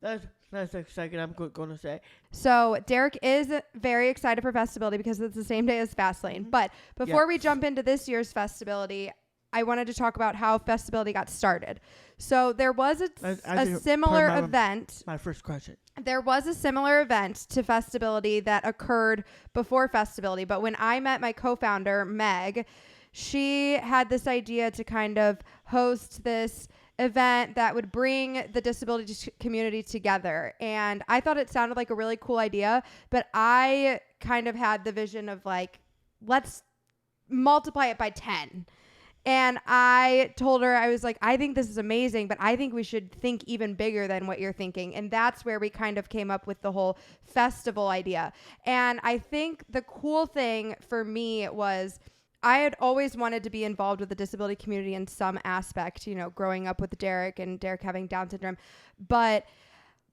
That's the second I'm going to say. So Derek is very excited for FestAbility because it's the same day as Fastlane. But before we jump into this year's FestAbility, I wanted to talk about how FestAbility got started. So there was a similar event. My first question. There was a similar event to FestAbility that occurred before FestAbility. But when I met my co-founder, Meg, she had this idea to kind of host this event that would bring the disability community together. And I thought it sounded like a really cool idea, but I kind of had the vision of like, let's multiply it by 10. And I told her, I was like, I think this is amazing, but I think we should think even bigger than what you're thinking. And that's where we kind of came up with the whole festival idea. And I think the cool thing for me was I had always wanted to be involved with the disability community in some aspect, you know, growing up with Derek and Derek having Down syndrome. But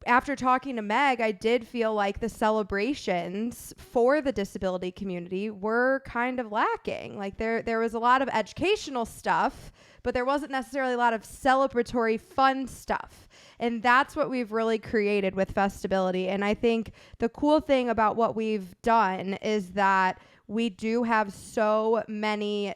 after talking to Meg, I did feel like the celebrations for the disability community were kind of lacking. Like there was a lot of educational stuff, but there wasn't necessarily a lot of celebratory fun stuff. And that's what we've really created with FestAbility. And I think the cool thing about what we've done is that we do have so many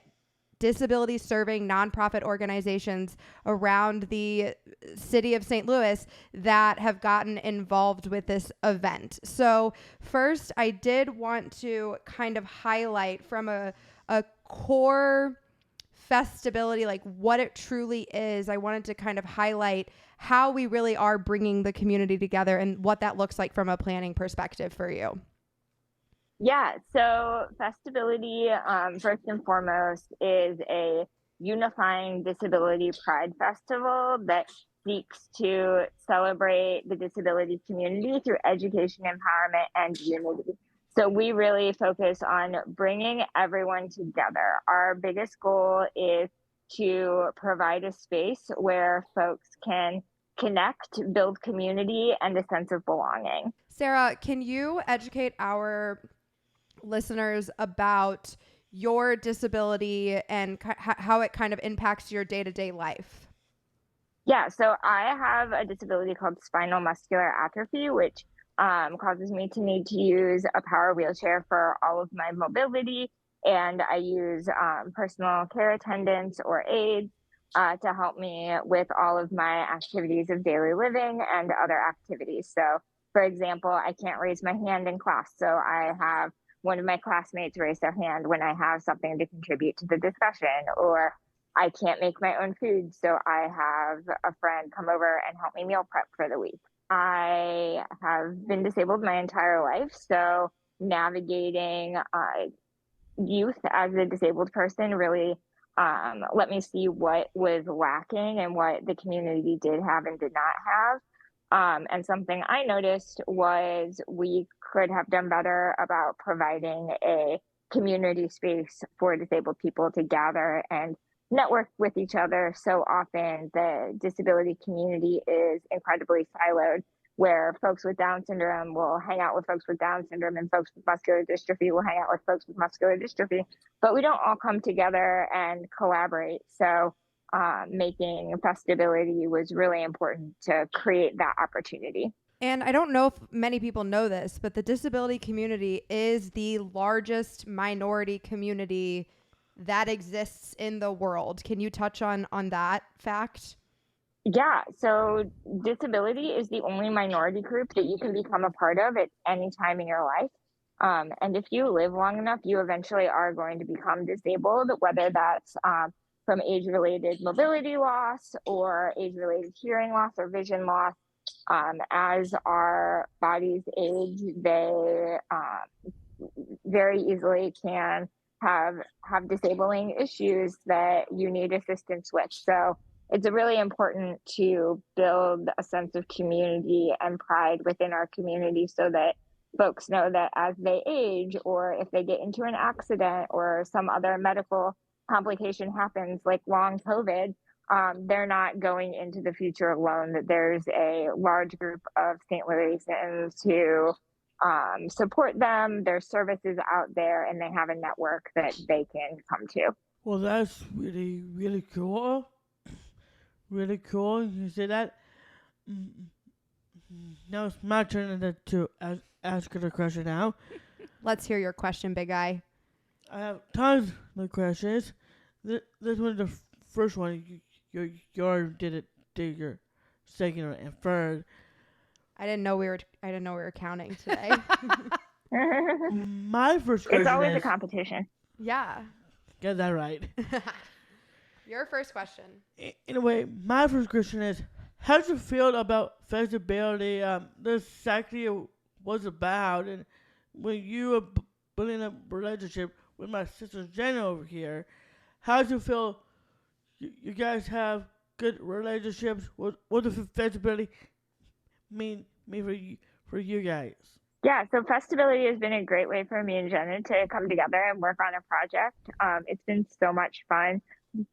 disability serving nonprofit organizations around the city of St. Louis that have gotten involved with this event. So first, I did want to kind of highlight from a core FestAbility, like what it truly is. I wanted to kind of highlight how we really are bringing the community together and what that looks like from a planning perspective for you. Yeah, so FestAbility, first and foremost, is a unifying disability pride festival that seeks to celebrate the disability community through education, empowerment, and unity. So we really focus on bringing everyone together. Our biggest goal is to provide a space where folks can connect, build community, and a sense of belonging. Sarah, can you educate our listeners about your disability and how it kind of impacts your day-to-day life? Yeah, so I have a disability called spinal muscular atrophy, which causes me to need to use a power wheelchair for all of my mobility. And I use personal care attendants or aides to help me with all of my activities of daily living and other activities. So, for example, I can't raise my hand in class. So I have one of my classmates raise their hand when I have something to contribute to the discussion, or I can't make my own food. So I have a friend come over and help me meal prep for the week. I have been disabled my entire life. So navigating youth as a disabled person really let me see what was lacking and what the community did have and did not have. And something I noticed was we could have done better about providing a community space for disabled people to gather and network with each other. So often the disability community is incredibly siloed, where folks with Down syndrome will hang out with folks with Down syndrome and folks with muscular dystrophy will hang out with folks with muscular dystrophy, but we don't all come together and collaborate. So making FestAbility was really important to create that opportunity. And I don't know if many people know this, but the disability community is the largest minority community that exists in the world. Can you touch on that fact? Yeah, so disability is the only minority group that you can become a part of at any time in your life. And if you live long enough, you eventually are going to become disabled, whether that's from age-related mobility loss or age-related hearing loss or vision loss. As our bodies age, they very easily can have disabling issues that you need assistance with. So it's really important to build a sense of community and pride within our community so that folks know that as they age, or if they get into an accident or some other medical complication happens, like long COVID, they're not going into the future alone, that there's a large group of St. Louisans who support them, there's services out there, and they have a network that they can come to. Well, that's really, really cool. Really cool. You say that. Now it's my turn to ask a question now. Let's hear your question, Big Eye. I have tons of questions. This one's the first one. You already did your second and third. I didn't know we were counting today. My first question It's always is, a competition. Yeah. Get that right. Your first question. Anyway, my first question is, how do you feel about FestAbility? This exactly was about, and when you were building a relationship with my sister Jenna over here, how do you feel you guys have good relationships? What does FestAbility mean for you guys? Yeah, so FestAbility has been a great way for me and Jenna to come together and work on a project. It's been so much fun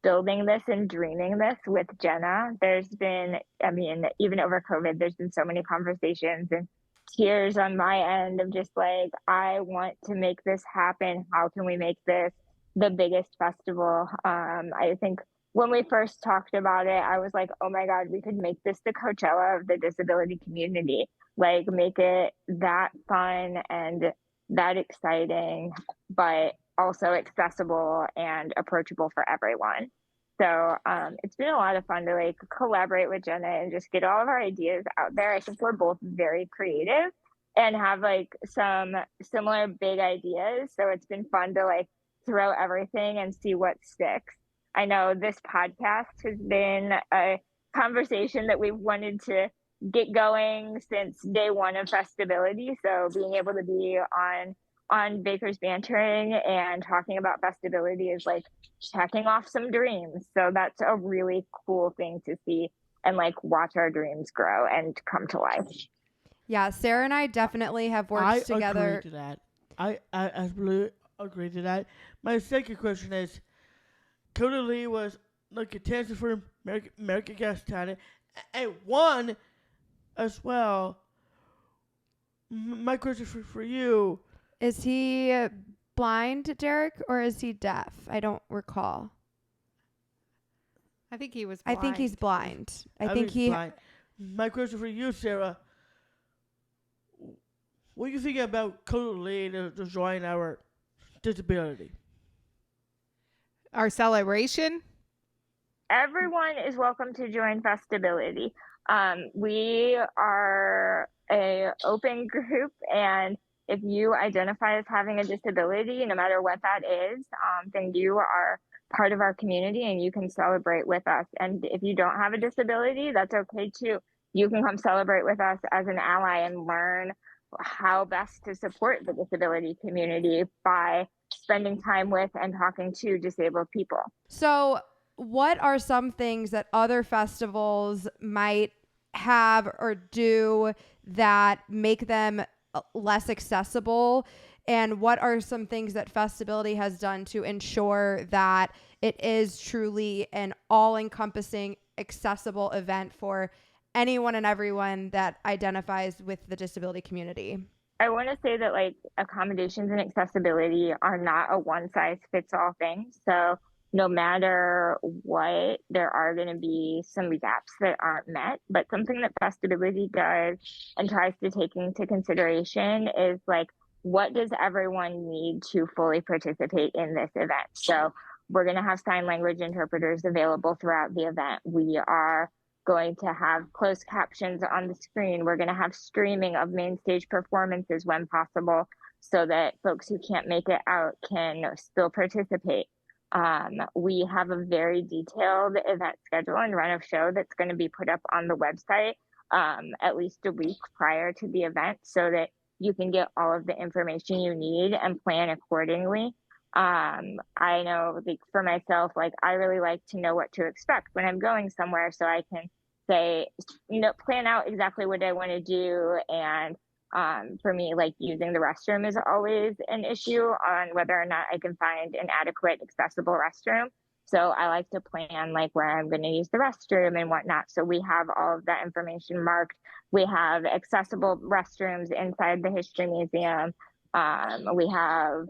building this and dreaming this with Jenna. There's been, I mean, even over COVID, there's been so many conversations and tears on my end of just like, I want to make this happen. How can we make this the biggest festival? I think when we first talked about it, I was like, oh my God, we could make this the Coachella of the disability community. Like, make it that fun and that exciting, but also accessible and approachable for everyone. So it's been a lot of fun to like collaborate with Jenna and just get all of our ideas out there. I think we're both very creative and have like some similar big ideas. So it's been fun to like throw everything and see what sticks. I know this podcast has been a conversation that we've wanted to get going since day one of FestAbility. So being able to be on Bakers Bantering and talking about FestAbility is like checking off some dreams. So that's a really cool thing to see and like watch our dreams grow and come to life. Yeah, Sarah and I definitely have worked together. I agree to that. I absolutely agree to that. My second question is, Cody Lee was the contestant for American Got Talent and won as well. My question for you. Is he blind, Derek, or is he deaf? I don't recall. I think he was blind. I think he's blind. I think he's blind. My question for you, Sarah. What do you think about Cody Lee to join our disability? Our celebration? Everyone is welcome to join FestAbility. We are a open group, and if you identify as having a disability, no matter what that is, then you are part of our community and you can celebrate with us. And if you don't have a disability, that's okay too. You can come celebrate with us as an ally and learn how best to support the disability community by spending time with and talking to disabled people. So what are some things that other festivals might have or do that make them less accessible? And what are some things that FestAbility has done to ensure that it is truly an all-encompassing, accessible event for anyone and everyone that identifies with the disability community? I want to say that like accommodations and accessibility are not a one-size-fits-all thing. So no matter what, there are going to be some gaps that aren't met. But something that FestAbility does and tries to take into consideration is like, what does everyone need to fully participate in this event? So we're going to have sign language interpreters available throughout the event. We are going to have closed captions on the screen. We're going to have streaming of main stage performances when possible so that folks who can't make it out can still participate. We have a very detailed event schedule and run of show that's going to be put up on the website at least a week prior to the event so that you can get all of the information you need and plan accordingly. I know like for myself, like I really like to know what to expect when I'm going somewhere so I can say, plan out exactly what I want to do. And for me, like using the restroom is always an issue on whether or not I can find an adequate, accessible restroom. So I like to plan like where I'm going to use the restroom and whatnot. So we have all of that information marked. We have accessible restrooms inside the History Museum. We have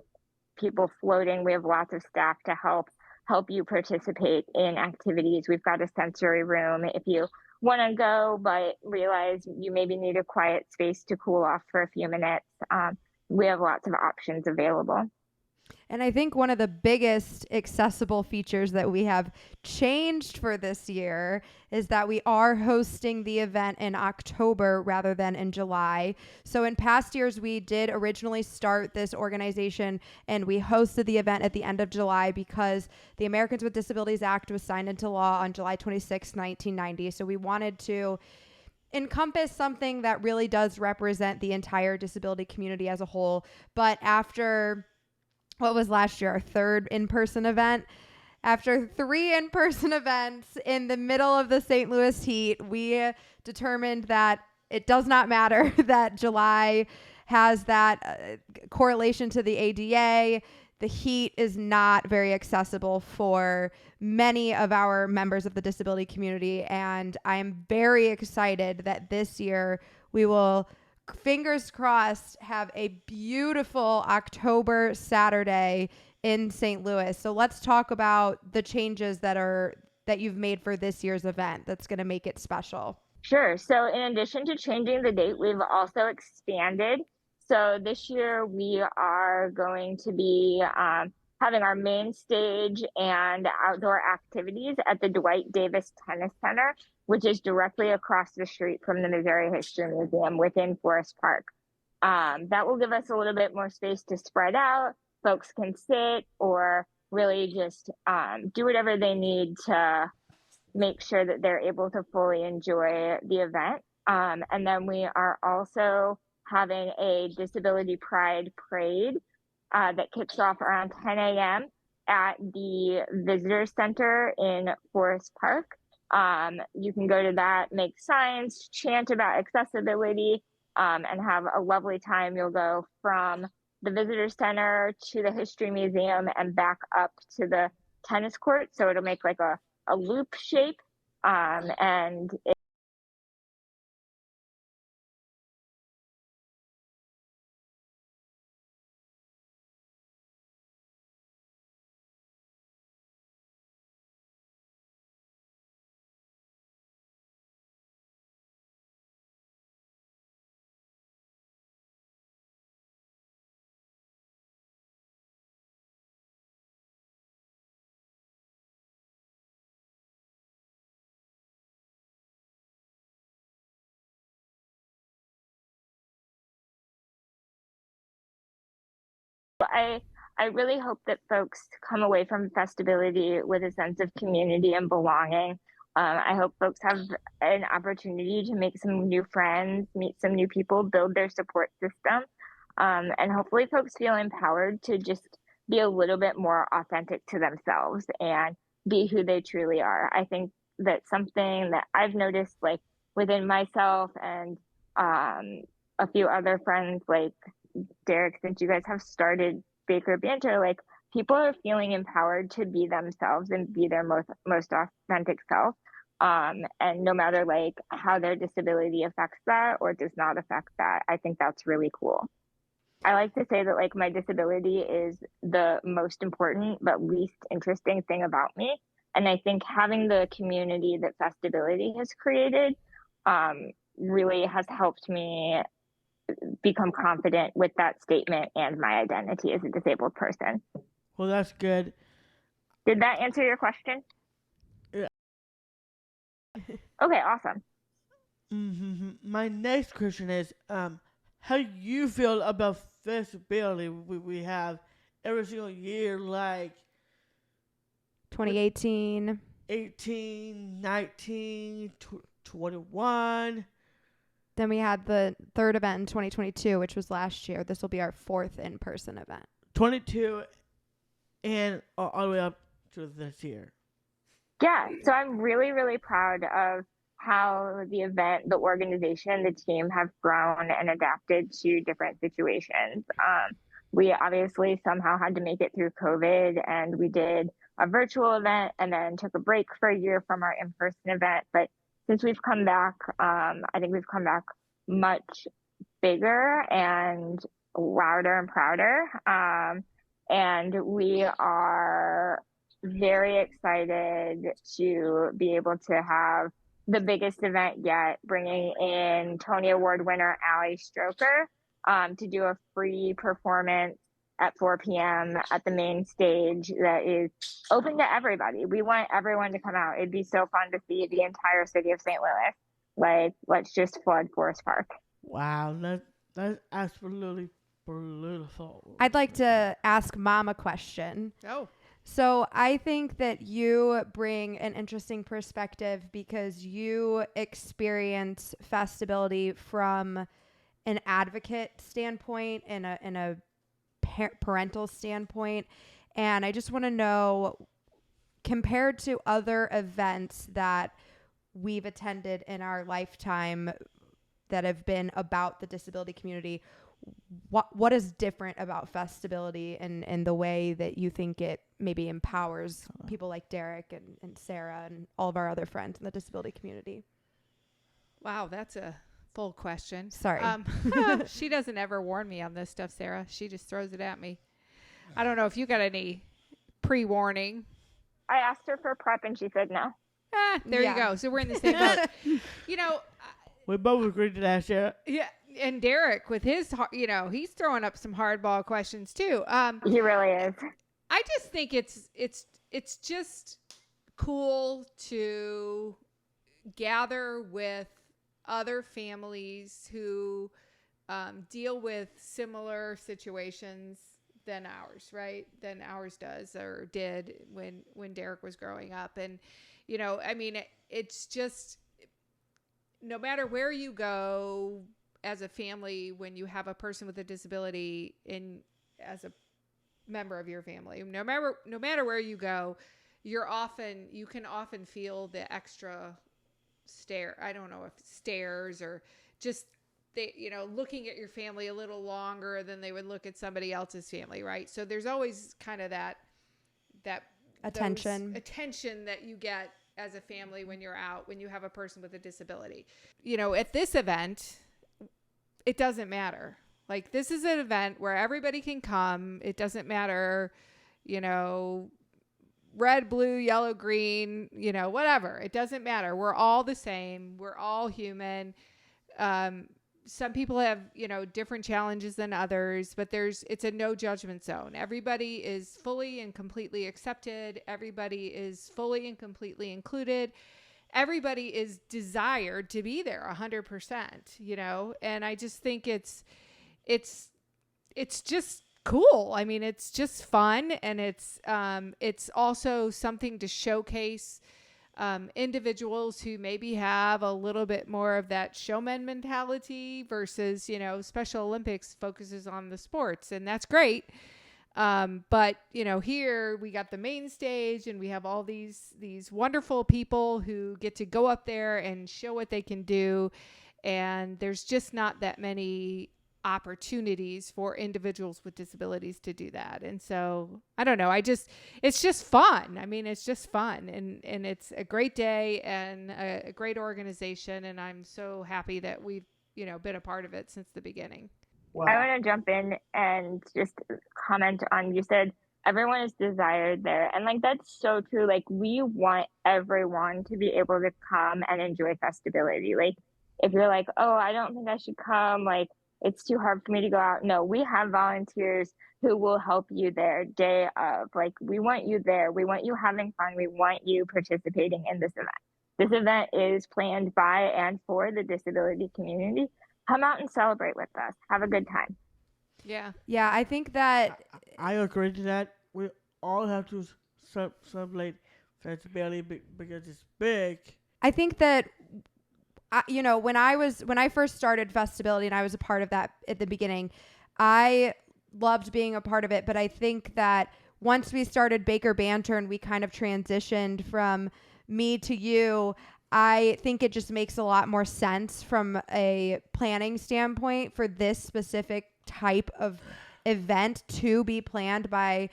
people floating. We have lots of staff to help you participate in activities. We've got a sensory room if you want to go, but realize you maybe need a quiet space to cool off for a few minutes. We have lots of options available. And I think one of the biggest accessible features that we have changed for this year is that we are hosting the event in October rather than in July. So in past years, we did originally start this organization and we hosted the event at the end of July because the Americans with Disabilities Act was signed into law on July 26, 1990. So we wanted to encompass something that really does represent the entire disability community as a whole. But after what was last year, our third in-person event, after 3 in-person events in the middle of the St. Louis heat, we determined that it does not matter that July has that correlation to the ADA. The heat is not very accessible for many of our members of the disability community. And I'm very excited that this year we will, fingers crossed, have a beautiful October Saturday in St. Louis. So let's talk about the changes that you've made for this year's event that's going to make it special. Sure. So in addition to changing the date, we've also expanded. So this year we are going to be having our main stage and outdoor activities at the Dwight Davis Tennis Center, which is directly across the street from the Missouri History Museum within Forest Park. That will give us a little bit more space to spread out. Folks can sit or really just do whatever they need to make sure that they're able to fully enjoy the event. And then we are also having a Disability Pride Parade that kicks off around 10 a.m. at the Visitor Center in Forest Park. You can go to that, make signs, chant about accessibility, and have a lovely time. You'll go from the Visitor Center to the History Museum and back up to the tennis court. So it'll make like a loop shape. And I really hope that folks come away from FestAbility with a sense of community and belonging. I hope folks have an opportunity to make some new friends, meet some new people, build their support system, and hopefully folks feel empowered to just be a little bit more authentic to themselves and be who they truly are. I think that's something that I've noticed, like within myself and a few other friends, like Derek, since you guys have started Baker Banter, like people are feeling empowered to be themselves and be their most authentic self. And no matter like how their disability affects that or does not affect that, I think that's really cool. I like to say that like my disability is the most important but least interesting thing about me. And I think having the community that FestAbility has created really has helped me become confident with that statement and my identity as a disabled person. Well, that's good. Did that answer your question? Yeah. Okay, awesome. Mm-hmm. My next question is, how do you feel about FESability we have every single year, like 2018, 18, 19, 21. Then we had the third event in 2022, which was last year. This will be our 4th in-person event. 22 and all the way up to this year. Yeah, so I'm really, really proud of how the event, the organization, the team have grown and adapted to different situations. We obviously somehow had to make it through COVID, and we did a virtual event and then took a break for a year from our in-person event. But since we've come back, I think we've come back much bigger and louder and prouder. And we are very excited to be able to have the biggest event yet, bringing in Tony Award winner Ali Stroker to do a free performance at 4 p.m. at the main stage that is open to everybody. We want everyone to come out. It'd be so fun to see the entire city of St. Louis. Like, let's just flood Forest Park. Wow, that's absolutely beautiful. I'd like to ask Mom a question. Oh. So I think that you bring an interesting perspective because you experience FestAbility from an advocate standpoint and a parental standpoint. And I just want to know, compared to other events that we've attended in our lifetime that have been about the disability community, what is different about FestAbility and the way that you think it maybe empowers people like Derek and Sarah and all of our other friends in the disability community? Wow, that's a full question. Sorry. She doesn't ever warn me on this stuff, Sarah. She just throws it at me. I don't know if you got any pre-warning. I asked her for prep and she said no. There you go. So we're in the same boat. You know, We both agreed to that, Sarah. yeah. And Derek with his, he's throwing up some hardball questions too. He really is. I just think it's just cool to gather with other families who deal with similar situations than ours, right? Than ours does or did when Derek was growing up. And, I mean, it's just, no matter where you go as a family, when you have a person with a disability as a member of your family, no matter where you go, you can often feel the extra stare. I don't know if stares or just looking at your family a little longer than they would look at somebody else's family, right? So there's always kind of that attention that you get as a family when you're out, when you have a person with a disability. At this event, it doesn't matter. Like, this is an event where everybody can come. It doesn't matter, red, blue, yellow, green, whatever. It doesn't matter. We're all the same. We're all human. Some people have, different challenges than others, but it's a no judgment zone. Everybody is fully and completely accepted. Everybody is fully and completely included. Everybody is desired to be there 100%, and I just think it's just cool. I mean, it's just fun, and it's also something to showcase individuals who maybe have a little bit more of that showman mentality versus, Special Olympics focuses on the sports, and that's great. But here we got the main stage and we have all these wonderful people who get to go up there and show what they can do. And there's just not that many opportunities for individuals with disabilities to do that. And so I don't know. It's just fun. I mean, it's just fun and it's a great day and a great organization. And I'm so happy that we've, been a part of it since the beginning. Wow. I want to jump in and just comment on, you said everyone is desired there. And like, that's so true. Like, we want everyone to be able to come and enjoy FestAbility. Like, if you're like, oh, I don't think I should come, like, it's too hard for me to go out. No, we have volunteers who will help you there day of. Like, we want you there. We want you having fun. We want you participating in this event. This event is planned by and for the disability community. Come out and celebrate with us. Have a good time. Yeah. Yeah, I think that I agree to that. We all have to celebrate FestAbility because it's big. I think that when I first started FestAbility and I was a part of that at the beginning, I loved being a part of it. But I think that once we started Bakers Bantering, we kind of transitioned from me to you. I think it just makes a lot more sense from a planning standpoint for this specific type of event to be planned by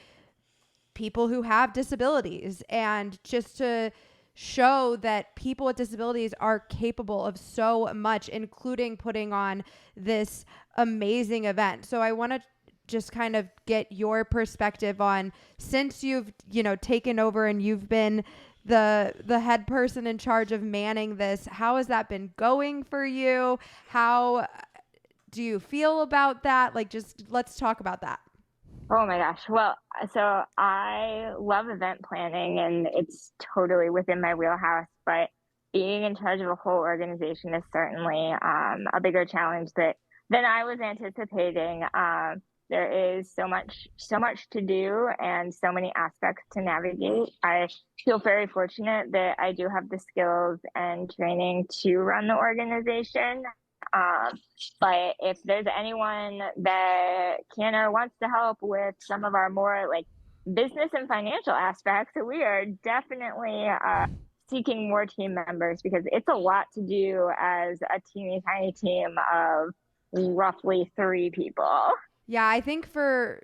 people who have disabilities, and just to show that people with disabilities are capable of so much, including putting on this amazing event. So I want to just kind of get your perspective on, since you've, taken over and you've been the head person in charge of manning this, how has that been going for you? How do you feel about that? Like, just let's talk about that. Oh my gosh. Well, so I love event planning and it's totally within my wheelhouse, but being in charge of a whole organization is certainly a bigger challenge than I was anticipating. There is so much to do and so many aspects to navigate. I feel very fortunate that I do have the skills and training to run the organization. But if there's anyone that can or wants to help with some of our more like business and financial aspects, we are definitely seeking more team members because it's a lot to do as a teeny tiny team of roughly 3 people. Yeah, I think to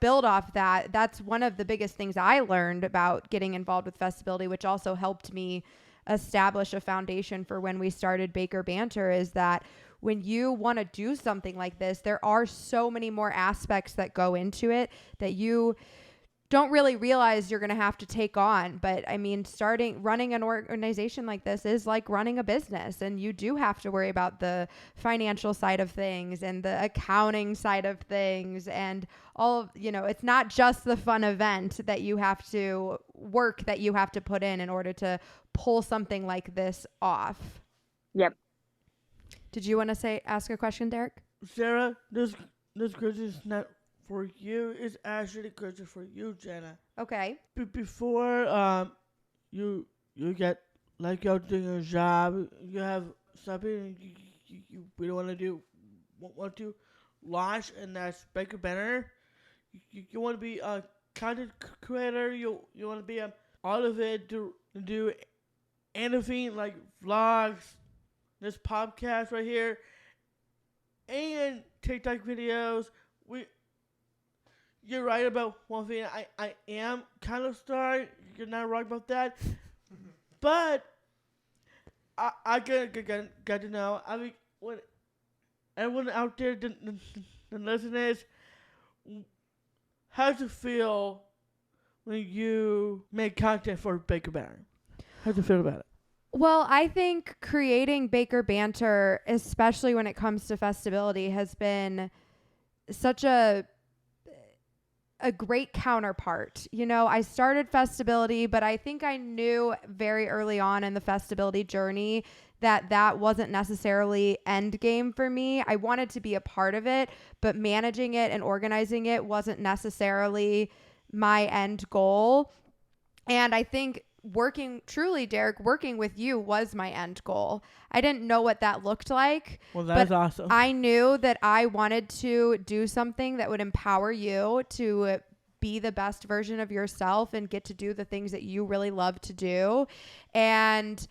build off that, that's one of the biggest things I learned about getting involved with FestAbility, which also helped me establish a foundation for when we started Baker Banter, is that when you want to do something like this, there are so many more aspects that go into it that you don't really realize you're going to have to take on. But I mean, running an organization like this is like running a business, and you do have to worry about the financial side of things and the accounting side of things and all of, it's not just the fun event that you have to put in order to pull something like this off. Yep. Did you want to ask a question, Derek? Sarah, this question is not for you. It's actually a question for you, Jenna. Okay. Before you get like you're doing your job, you have something you really want to launch, and that's Baker Banter. You want to be a content creator. You want to be all of it, do anything like vlogs, this podcast right here, and TikTok videos. You're right about one thing. I am kind of sorry. You're not wrong about that. But I got to know. I mean, when everyone out there, the listeners, how does it feel when you make content for Baker Banter? How do you feel about it? Well, I think creating Baker Banter, especially when it comes to FestAbility, has been such a great counterpart. I started FestAbility, but I think I knew very early on in the FestAbility journey that wasn't necessarily end game for me. I wanted to be a part of it, but managing it and organizing it wasn't necessarily my end goal. And I think Derek, working with you was my end goal. I didn't know what that looked like. Well, that's awesome. I knew that I wanted to do something that would empower you to be the best version of yourself and get to do the things that you really love to do. And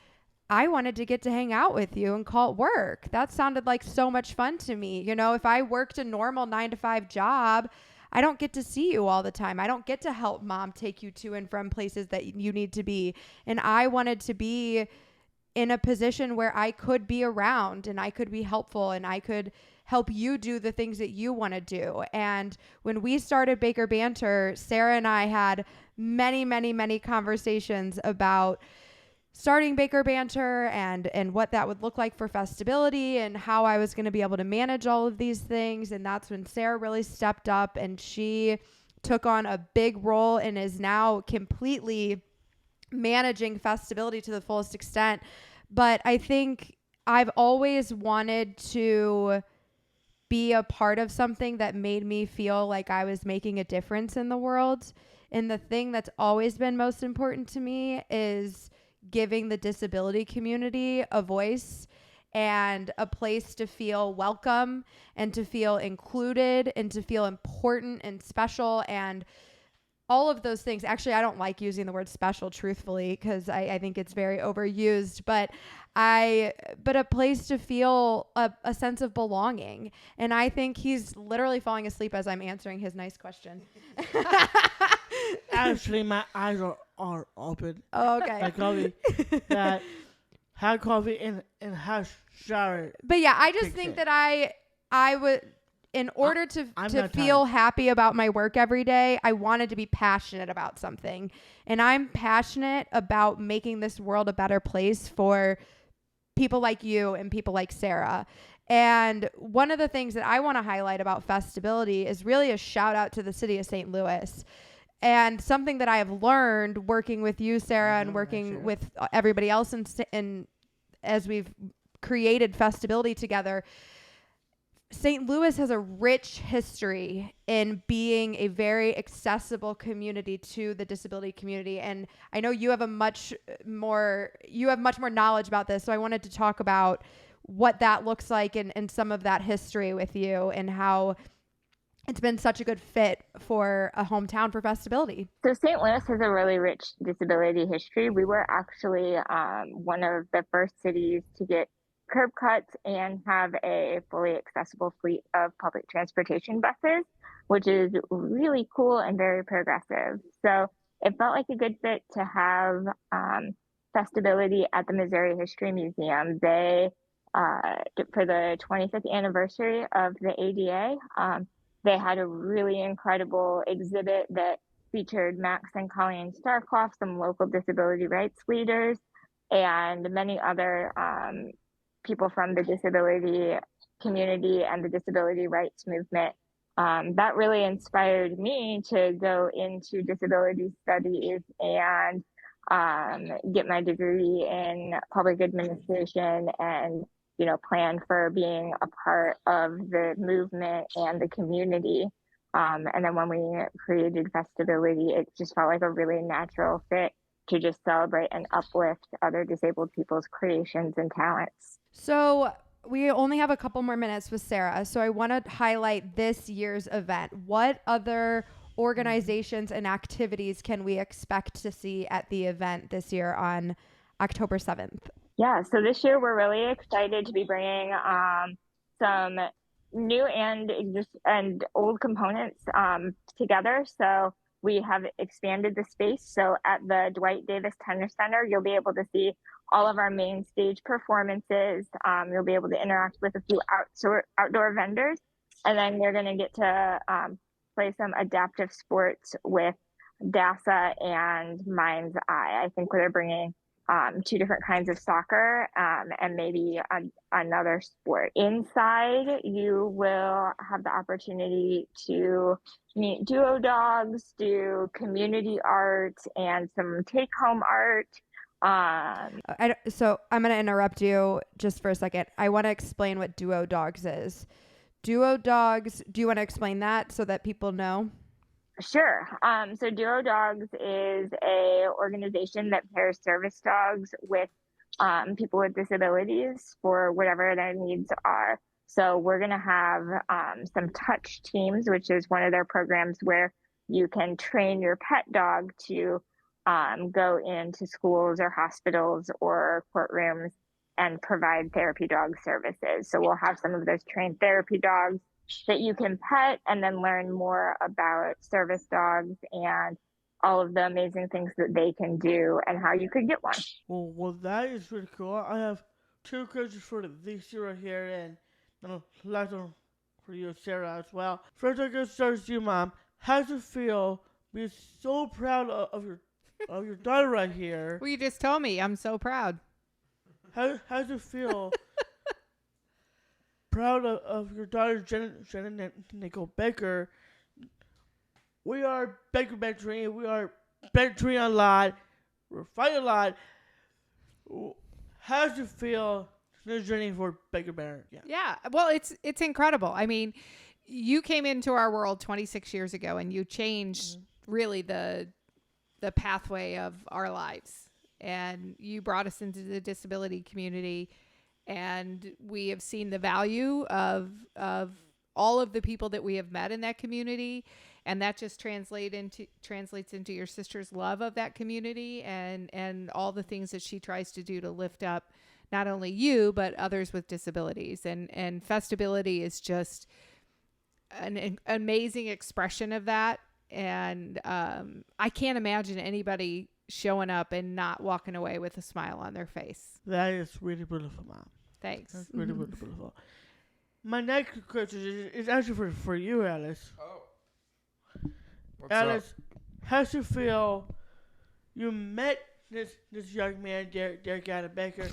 I wanted to get to hang out with you and call it work. That sounded like so much fun to me. If I worked a normal 9-to-5 job, I don't get to see you all the time. I don't get to help mom take you to and from places that you need to be. And I wanted to be in a position where I could be around and I could be helpful and I could help you do the things that you want to do. And when we started Baker Banter, Sarah and I had many, many, many conversations about starting Baker Banter and what that would look like for FestAbility and how I was going to be able to manage all of these things. And that's when Sarah really stepped up and she took on a big role and is now completely managing FestAbility to the fullest extent. But I think I've always wanted to be a part of something that made me feel like I was making a difference in the world. And the thing that's always been most important to me is giving the disability community a voice and a place to feel welcome and to feel included and to feel important and special and all of those things. Actually, I don't like using the word special, truthfully, because I think it's very overused, but a place to feel a sense of belonging. And I think he's literally falling asleep as I'm answering his nice question. Actually, my eyes are open. Oh, okay. Like coffee that had coffee and had shower. But yeah, I just think that I would, in order to feel happy about my work every day, I wanted to be passionate about something. And I'm passionate about making this world a better place for people like you and people like Sarah. And one of the things that I want to highlight about FestAbility is really a shout out to the city of St. Louis. And something that I have learned working with you, Sarah, and working with everybody else in as we've created FestAbility together, St. Louis has a rich history in being a very accessible community to the disability community. And I know you have much more knowledge about this. So I wanted to talk about what that looks like and some of that history with you and how it's been such a good fit for a hometown for FestAbility. So St. Louis has a really rich disability history. We were actually one of the first cities to get curb cuts and have a fully accessible fleet of public transportation buses, which is really cool and very progressive. So it felt like a good fit to have FestAbility at the Missouri History Museum. They, for the 25th anniversary of the ADA, they had a really incredible exhibit that featured Max and Colleen Starkloff, some local disability rights leaders, and many other people from the disability community and the disability rights movement. That really inspired me to go into disability studies and get my degree in public administration and plan for being a part of the movement and the community. And then when we created FestAbility, it just felt like a really natural fit to just celebrate and uplift other disabled people's creations and talents. So we only have a couple more minutes with Sarah. So I want to highlight this year's event. What other organizations and activities can we expect to see at the event this year on October 7th? Yeah, so this year we're really excited to be bringing some new and old components together. So we have expanded the space. So at the Dwight Davis Tennis Center, you'll be able to see all of our main stage performances. You'll be able to interact with a few outdoor vendors, and then you're going to get to play some adaptive sports with DASA and Mind's Eye. I think they're bringing two different kinds of soccer and maybe another sport. Inside, you will have the opportunity to meet duo dogs, do community art, and some take-home art. So I'm going to interrupt you just for a second. I want to explain what duo dogs is. Duo dogs, do you want to explain that so that people know? Sure. So Duo Dogs is a organization that pairs service dogs with people with disabilities for whatever their needs are. So we're going to have some touch teams, which is one of their programs where you can train your pet dog to go into schools or hospitals or courtrooms and provide therapy dog services. So we'll have some of those trained therapy dogs that you can pet and then learn more about service dogs and all of the amazing things that they can do and how you could get one. Well, that is really cool. I have two questions for this year right here, and last one for you, Sarah, as well. First, I guess start with you, Mom. How does it feel being so proud of your daughter right here? Well, you just told me. I'm so proud. How does it feel? Proud of your daughter, Jenna and Baker. We are Bakers Bantering. We are bantering a lot. We're fighting a lot. How does it feel the journey for Bakers Bantering? Yeah. Well, it's incredible. I mean, you came into our world 26 years ago, and you changed really the pathway of our lives. And you brought us into the disability community. And we have seen the value of all of the people that we have met in that community, and that just translates into your sister's love of that community and all the things that she tries to do to lift up not only you but others with disabilities. And FestAbility is just an amazing expression of that. And I can't imagine anybody showing up and not walking away with a smile on their face. That is really beautiful, Mom. Thanks. That's really beautiful. My next question is actually for you, Alice. Oh. What's Alice, up? how does it feel you met this young man, Derek Adam Baker?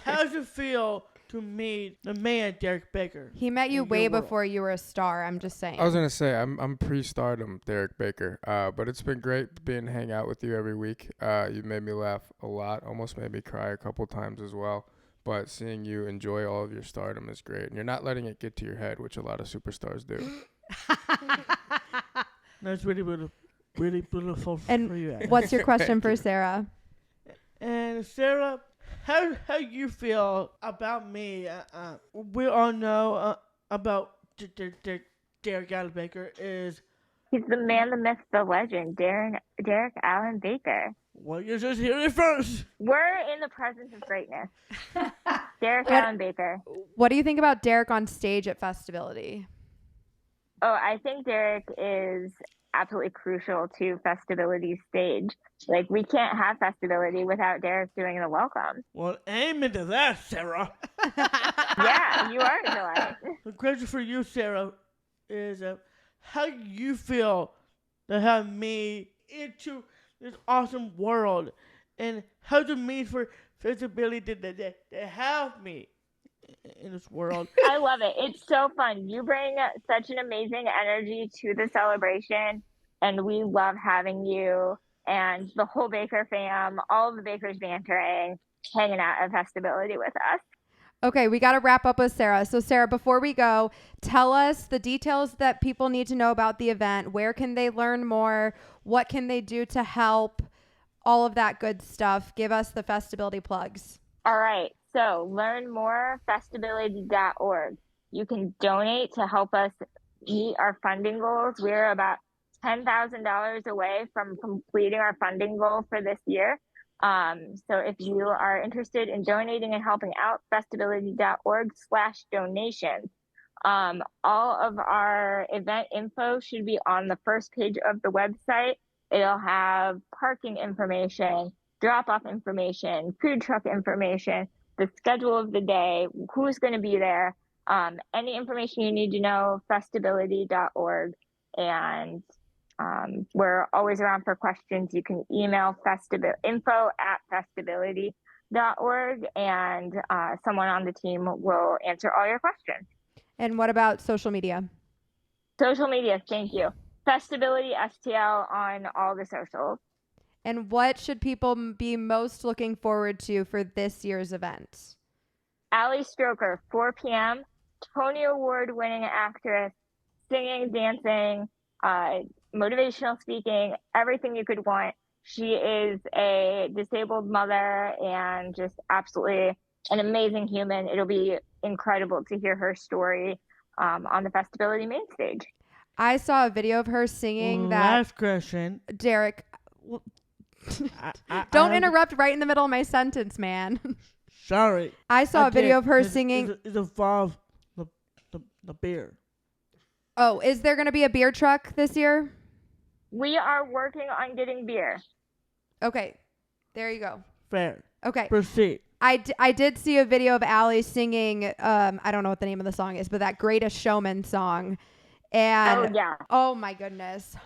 How does it feel to meet the man, Derek Baker? He met you in way your world? before you were a star. I'm just saying. I was gonna say I'm pre-stardom Derek Baker, but it's been great being hang out with you every week. You made me laugh a lot, almost made me cry a couple times as well. But seeing you enjoy all of your stardom is great, and you're not letting it get to your head, which a lot of superstars do. That's really beautiful And for you. what's your question for you. Sarah? And Sarah, how you feel about me? We all know about Derek Allen Baker is. He's the man, the myth, the legend, Derek Allen Baker. Well, you just hear it first. We're in the presence of greatness. Derek Allen Baker. What do you think about Derek on stage at FestAbility? Oh, I think Derek is absolutely crucial to FestAbility's stage. Like, we can't have FestAbility without Derek doing the welcome. Well, amen to that, Sarah. Yeah, you are a delight. The question for you, Sarah, is how you feel to have me into this awesome world, and how does it mean for FESability to have me in this world? I love it. It's so fun. You bring such an amazing energy to the celebration, and we love having you and the whole Baker fam, all of the Bakers Bantering, hanging out at FestAbility with us. Okay, we got to wrap up with Sarah. So Sarah, before we go, tell us the details that people need to know about the event. Where can they learn more? What can they do to help? All of that good stuff. Give us the FestAbility plugs. All right. So learn more, FestAbility.org. You can donate to help us meet our funding goals. We're about $10,000 away from completing our funding goal for this year. So if you are interested in donating and helping out, FestAbility.org/donations. All of our event info should be on the first page of the website. It'll have parking information, drop-off information, food truck information, the schedule of the day, who's going to be there, any information you need to know, FestAbility.org. And we're always around for questions. You can email info@festability.org, and someone on the team will answer all your questions. And what about social media? Social media, thank you. FestAbility STL on all the socials. And what should people be most looking forward to for this year's event? Ali Stroker, 4 p.m., Tony Award-winning actress, singing, dancing, motivational speaking, everything you could want. She is a disabled mother and just absolutely an amazing human. It'll be incredible to hear her story on the FestAbility main stage. I saw a video of her singing that. Last question. Derek, I don't interrupt right in the middle of my sentence, man. Sorry. I saw a video of her It singing. involved the beer. Oh, is there going to be a beer truck this year? We are working on getting beer. Okay, there you go. Fair. Okay. Proceed. I did see a video of Allie singing, I don't know what the name of the song is, but that Greatest Showman song. And oh my goodness,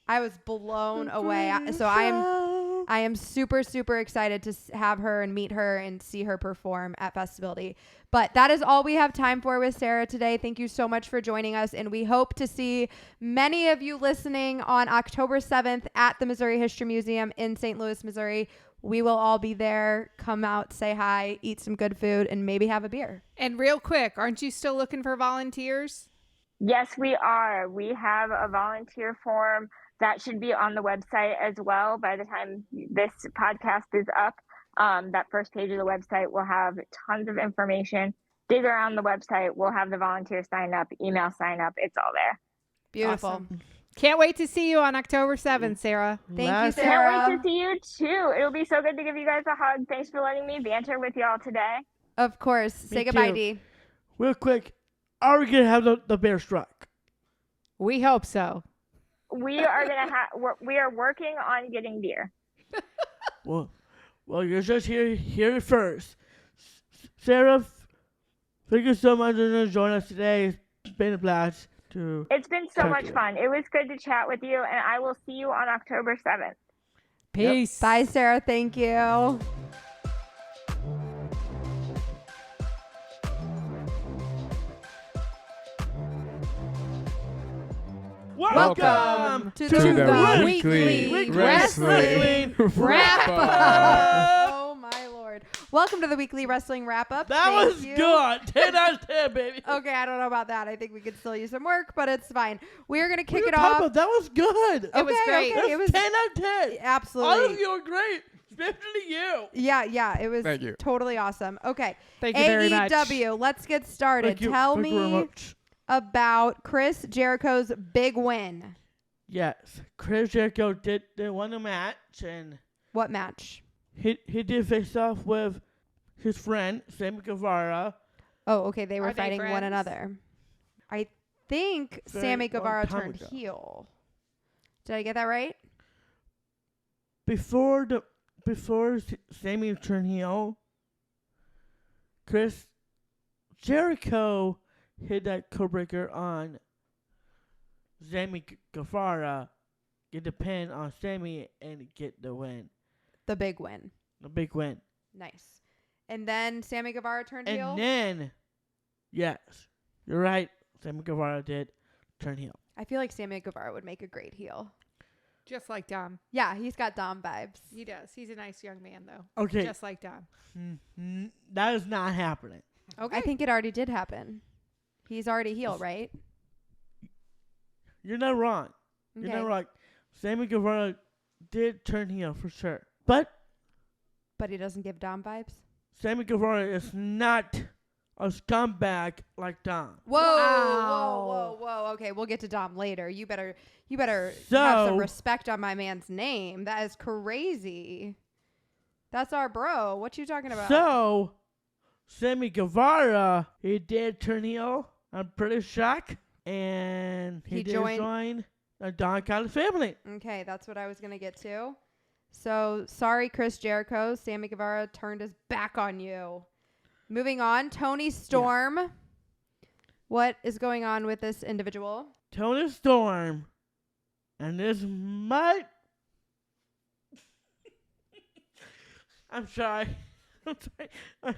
I was blown away. So I am super, super excited to have her and meet her and see her perform at FestAbility. But that is all we have time for with Sarah today. Thank you so much for joining us. And we hope to see many of you listening on October 7th at the Missouri History Museum in St. Louis, Missouri. We will all be there. Come out, say hi, eat some good food, and maybe have a beer. And real quick, aren't you still looking for volunteers? Yes, we are. We have a volunteer form that should be on the website as well by the time this podcast is up. That first page of the website will have tons of information. Dig around the website. We'll have the volunteer sign up, email sign up. It's all there. Beautiful. Awesome. Can't wait to see you on October 7th, Sarah. Thank you, Last- Sarah. Can't wait to see you too. It'll be so good to give you guys a hug. Thanks for letting me banter with y'all today. Of course. Say Me goodbye, too. Dee. Real quick, are we gonna have the beer strike? We hope so. We are we are working on getting beer. Well, you're just here first. Sarah, thank you so much for joining us today. It's been a blast. It's been so Thank much you. fun. It was good to chat with you, and I will see you on October 7th. Peace. Bye, Sarah. Thank you. Welcome to to the the weekly weekly wrestling wrestling wrap-up. Oh, my Lord. Welcome to the weekly wrestling wrap-up. That Thank was you. good. 10 out of 10, baby. Okay, I don't know about that. I think we could still use some work, but it's fine. We're going to kick What are it you talking off. about? That was good. It was great. Okay, it was 10 out of 10. All absolutely. of you are great, especially you. Yeah, it was Thank you. totally awesome. Okay, Thank you very much. AEW, let's get started. Thank you. Tell Thank you very me much. about Chris Jericho's big win. Yes, Chris Jericho did won the match, and What match? he did face off with his friend Sammy Guevara. Oh, okay, they were Are they fighting one friends? another. I think Very Sammy long Guevara time turned ago. heel. Did I get that right? Before Sammy turned heel, Chris Jericho hit that codebreaker on Sammy Guevara, get the pin on Sammy, and get the win. The big win. The big win. Nice. And then Sammy Guevara turned heel? And then, yes, you're right, Sammy Guevara did turn heel. I feel like Sammy Guevara would make a great heel. Just like Dom. Yeah, he's got Dom vibes. He does. He's a nice young man, though. Okay, Just like Dom. that is not happening. Okay. I think it already did happen. He's already heel, right? You're not wrong. You're Okay. not wrong. Sammy Guevara did turn heel for sure. But But he doesn't give Dom vibes? Sammy Guevara is not a scumbag like Dom. Whoa, Wow. whoa. Okay, we'll get to Dom later. You better have So- some respect on my man's name. That is crazy. That's our bro. What you talking about? So, Sammy Guevara, he did turn heel. I'm pretty shocked. And he did joined- join the Don Callis family. Okay, that's what I was going to get to. So, sorry, Chris Jericho. Sammy Guevara turned his back on you. Moving on, Tony Storm. What is going on with this individual? Tony Storm. And this might... I'm sorry. I'm sorry.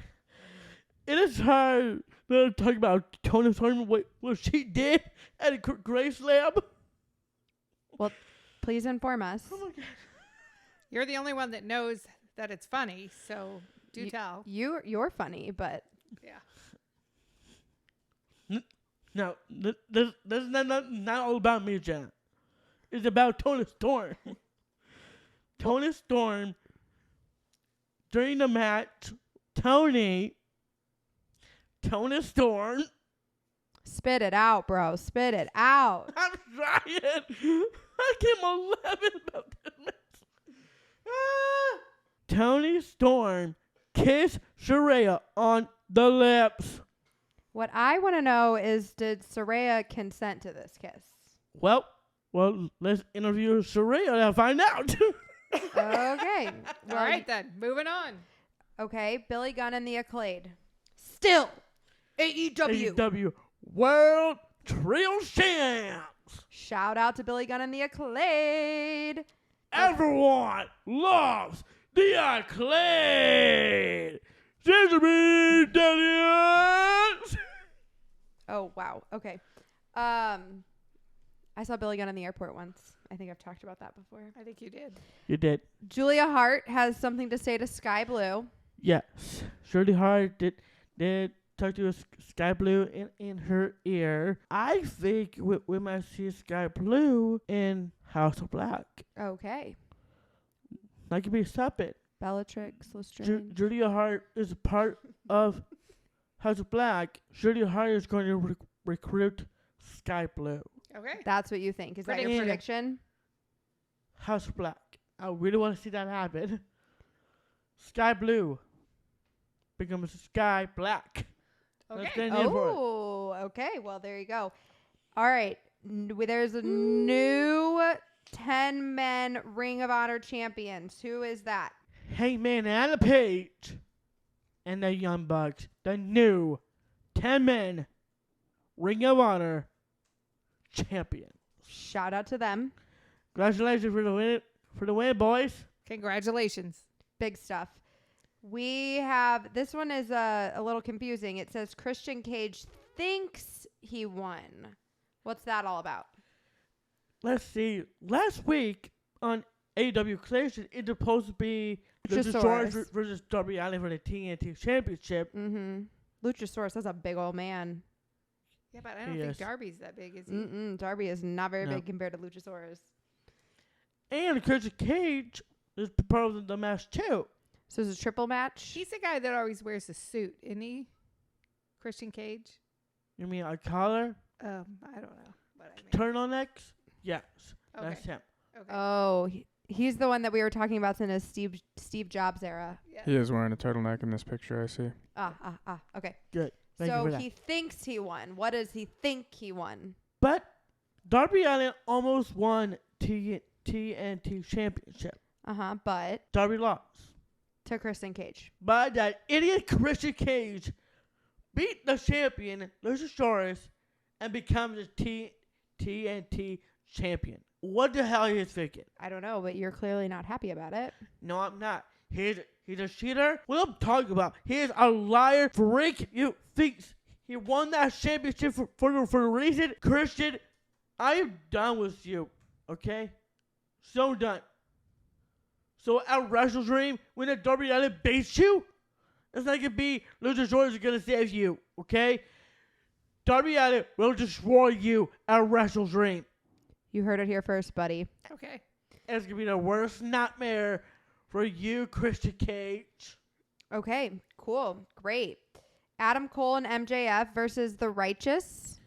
It is hard to talk about Tony Storm, what she did at a Grace Lab. Please inform us. Oh my God. You're the only one that knows that it's funny, so do tell. You're funny, but Yeah. No, this is not all about me, Jenna. It's about Tony Storm. Tony Storm, during the match, Tony Storm. spit it out, bro. Spit it out. I'm trying. I came 11 about this match. Tony Storm kissed Saraya on the lips. What I want to know is, did Saraya consent to this kiss? Well, let's interview Saraya and find out. Okay. All right, then. Moving on. Okay, Billy Gunn and the Acclaid. Still, AEW. AEW World Trio Champs. Shout out to Billy Gunn and the Acclaid. Everyone loves the Acclaid. Sesame Dillon. Oh, wow. Okay. I saw Billy Gunn in the airport once. I think I've talked about that before. I think you did. You did. Julia Hart has something to say to Sky Blue. Yes. Shirley Hart did talk to Sky Blue in her ear. I think we might see Sky Blue in House of Black. Okay. That could be something. Bellatrix, Lestrange. Julia Hart is a part of House of Black. Julia Hart is going to recruit Sky Blue. Okay. That's what you think. Is that your Prediction. prediction? House of Black. I really want to see that happen. Sky Blue becomes Sky Black. That's Okay. the name for it. Oh, okay. Well, there you go. All right. There's a new 10-man Ring of Honor champions. Who is that? Hangman and Page and the Young Bucks, the new 10-man Ring of Honor champion. Shout out to them. Congratulations for the win, boys. Congratulations. Big stuff. We have, this one is a little confusing. It says Christian Cage thinks he won. What's that all about? let's see. Last week on AEW Creation, it's supposed to be Luchasaurus. Luchasaurus versus Darby Allin for the TNT Championship. Mm-hmm. Luchasaurus, that's a big old man. Yeah, but I don't He think is. Darby's that big, is he? Mm-mm. Darby is not very No. big compared to Luchasaurus. And Christian Cage is proposing the match too. So it's a triple match. He's the guy that always wears a suit, isn't he? Christian Cage? You mean a collar? I don't know what I mean. Turtlenecks? Yes. Okay. That's him. Okay. Oh, he's the one that we were talking about in his Steve Jobs era. Yeah. He is wearing a turtleneck in this picture, I see. Okay. Good. Thank you So for that. he thinks he won. What does he think he won? But Darby Allin almost won TNT Championship. But Darby lost. to Christian Cage. But that idiot Christian Cage beat the champion, Luchasaurus, and becomes the TNT champion. What the hell are you thinking? I don't know, but you're clearly not happy about it. No, I'm not. He's a cheater. What I'm talking about? He's a liar, freak. You thinks he won that championship for a reason. Christian, I am done with you. Okay? So done. So at Wrestle Dream, when the Darby Allin beats you, it's not gonna be Luchasaurus is gonna save you. Okay? Darby Allin will destroy you at Wrestle Dream. You heard it here first, buddy. Okay. It's gonna be the worst nightmare for you, Christian Cage. Okay, cool. Great. Adam Cole and MJF versus The Righteous.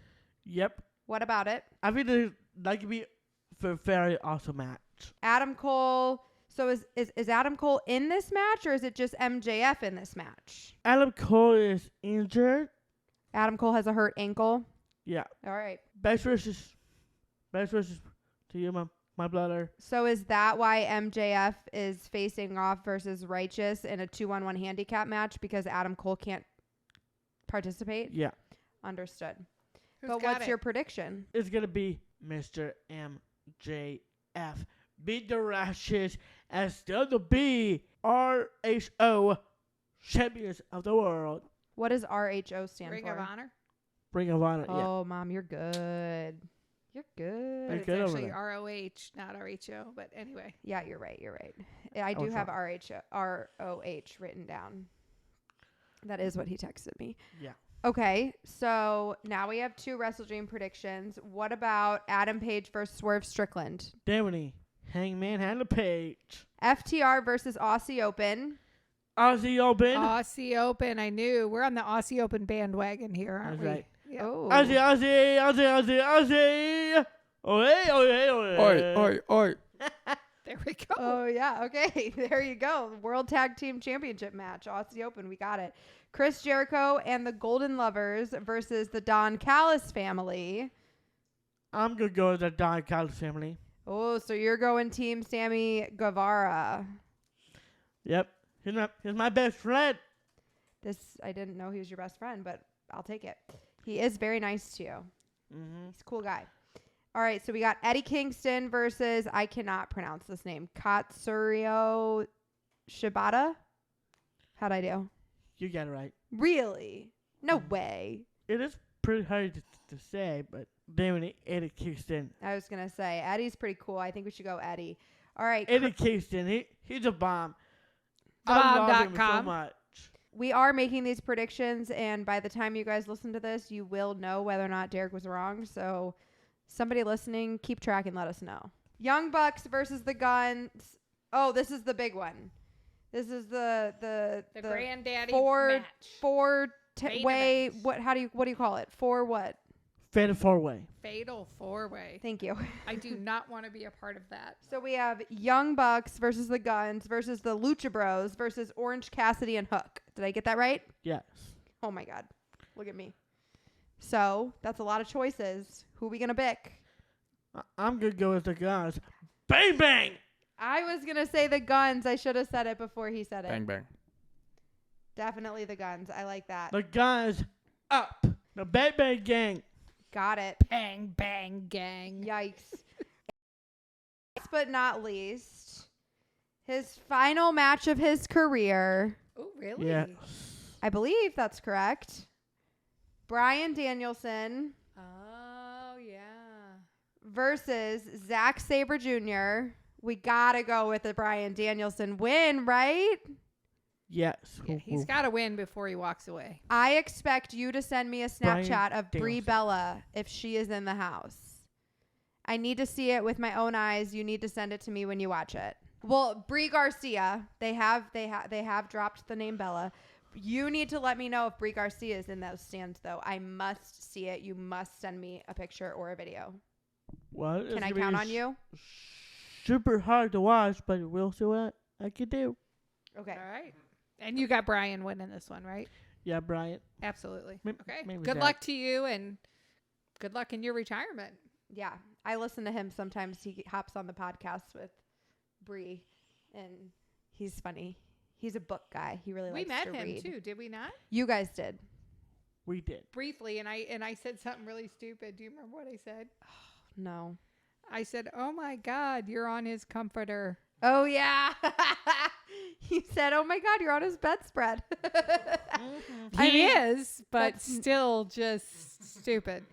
Yep. What about it? I think that could be a very awesome match. Adam Cole. So is Adam Cole in this match, or is it just MJF in this match? Adam Cole is injured. Adam Cole has a hurt ankle. Yeah. All right. Best wishes to you, my brother. So is that why MJF is facing off versus Righteous in a 2-on-1 handicap match because Adam Cole can't participate? Yeah. Understood. Who's But got what's it? your prediction? It's gonna be Mr. MJF. Beat the Rashes and still to be RHO champions of the world. What does RHO stand Ring for? of Honor? Ring of Honor. Yeah. Oh, Mom, you're good. You're But good. You're it's good over actually there. ROH, not RHO. But anyway. Yeah, you're right. You're right. I do was have ROH written down. That is what he texted me. Yeah. Okay, so now we have 2 Wrestle Dream predictions. What about Adam Page versus Swerve Strickland? Damony. Hangman Hannah Page. FTR versus Aussie Open. Aussie Open. Aussie Open. I knew. We're on the Aussie Open bandwagon here, aren't That's we? right. Yeah. Oh. Aussie. Oi, oi, oi. There we go. Oh, yeah. Okay, there you go. World Tag Team Championship match. Aussie Open. We got it. Chris Jericho and the Golden Lovers versus the Don Callis family. I'm gonna go with the Don Callis family. Oh, so you're going Team Sammy Guevara. Yep. He's my best friend. I didn't know he was your best friend, but I'll take it. He is very nice to you. Mm-hmm. He's a cool guy. All right, so we got Eddie Kingston versus, I cannot pronounce this name, Katsurio Shibata. How'd I do? You got it right. Really? No way. It is pretty hard to say, but Damon Eddie Kingston. I was going to say, Eddie's pretty cool. I think we should go Eddie. All right. Eddie Kingston, he's a bomb. I love him so Bomb.com. much. We are making these predictions, and by the time you guys listen to this, you will know whether or not Derek was wrong. So somebody listening, keep track and let us know. Young Bucks versus the Guns. Oh, this is the big one. This is the granddaddy four match. Main way. event. What do you call it? For what? Fatal 4-way. Fatal 4-way. Thank you. I do not want to be a part of that. So we have Young Bucks versus the Guns versus the Lucha Bros versus Orange Cassidy and Hook. Did I get that right? Yes. Oh my God. Look at me. So that's a lot of choices. Who we gonna pick? I'm gonna go with the Guns. Bang bang. I was gonna say the Guns. I should have said it before he said it. Bang, bang. Definitely the Guns. I like that. The Guns up. The Bang Bang Gang. Got it. Bang, bang, gang. Yikes. Last but not least, his final match of his career. Oh, really? Yeah. I believe that's correct. Bryan Danielson Oh, yeah. versus Zack Sabre Jr. We gotta go with the Bryan Danielson win, right? Yes. Yeah, he's got to win before he walks away. I expect you to send me a Bryan Snapchat of Brie Danielson. Bella if she is in the house. I need to see it with my own eyes. You need to send it to me when you watch it. Well, Brie Garcia, they have dropped the name Bella. You need to let me know if Brie Garcia is in those stands, though. I must see it. You must send me a picture or a video. Well, Can I count on you? Super hard to watch, but we'll see what I can do. Okay. All right. And you got Brian winning this one, right? Yeah, Brian. Absolutely. Okay. maybe Good Zach. luck to you, and good luck in your retirement. Yeah. I listen to him sometimes. He hops on the podcast with Brie, and he's funny. He's a book guy. He really We likes met to him read. too, did we not? You guys did. We did. Briefly, and I said something really stupid. Do you remember what I said? No. I said, "Oh my God, you're on his comforter." Oh, yeah. He said, oh, my God, you're on his bedspread. He is, but still just stupid.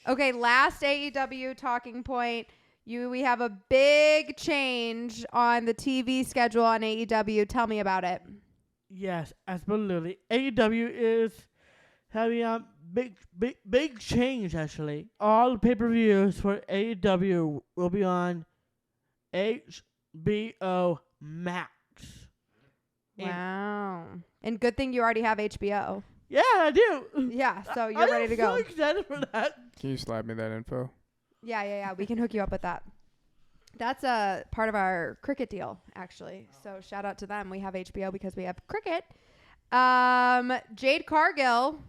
Okay, last AEW talking point. We have a big change on the TV schedule on AEW. Tell me about it. Yes, absolutely. AEW is having a big change, actually. All the pay-per-views for AEW will be on HBO Max. And- Wow. And good thing you already have HBO. Yeah, I do. Yeah, so you're ready to go. I'm so excited for that. Can you slide me that info? Yeah. We can hook you up with that. That's a part of our cricket deal, actually. So shout out to them. We have HBO because we have cricket. Jade Cargill.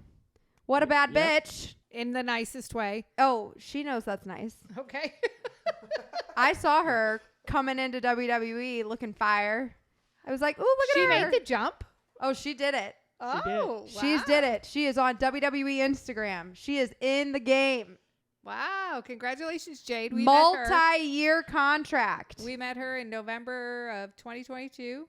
What a bad Yep. bitch. In the nicest way. Oh, she knows that's nice. Okay. I saw her coming into WWE looking fire. I was like, ooh, look at She her. made the jump. Oh, she did it. Oh, She's wow. did it. She is on WWE Instagram. She is in the game. Wow. Congratulations, Jade. We met her. Multi-year contract. We met her in November of 2022.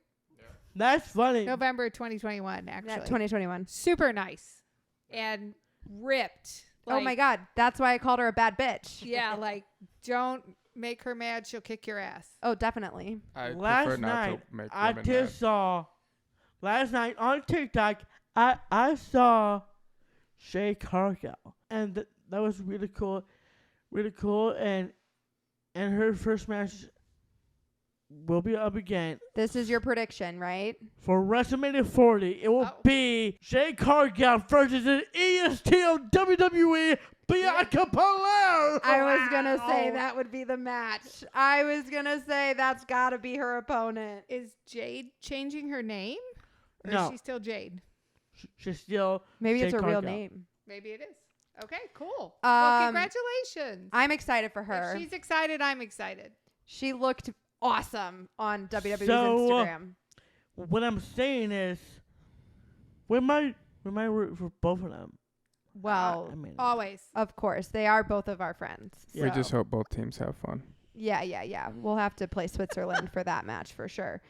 That's funny. November 2021, actually. 2021. Super nice. And ripped. Oh my God. That's why I called her a bad bitch. Yeah, like, don't make her mad. She'll kick your ass. Oh, definitely. I prefer Last not night, to make I women mad. just saw. Last night on TikTok, I saw Shay Cargill, and that was really cool, and her first match will be up again This is your prediction, right? for WrestleMania 40. It will Oh. be Shay Cargill versus an EST of WWE, Bianca Belair. I was going to say that would be the match. I was going to say that's got to be her opponent. Is Jade changing her name? Or No. is she still Jade? She's still. Maybe it's Jade her real Cargill. name. Maybe it is. Okay, cool. Well, Um, congratulations. I'm excited for her. If she's excited, I'm excited. She looked awesome on WWE's So, Instagram. What I'm saying is, we might root for both of them. Well, I mean, Always. of course. They are both of our friends. Yeah. We just hope both teams have fun. Yeah. We'll have to play Switzerland for that match for sure.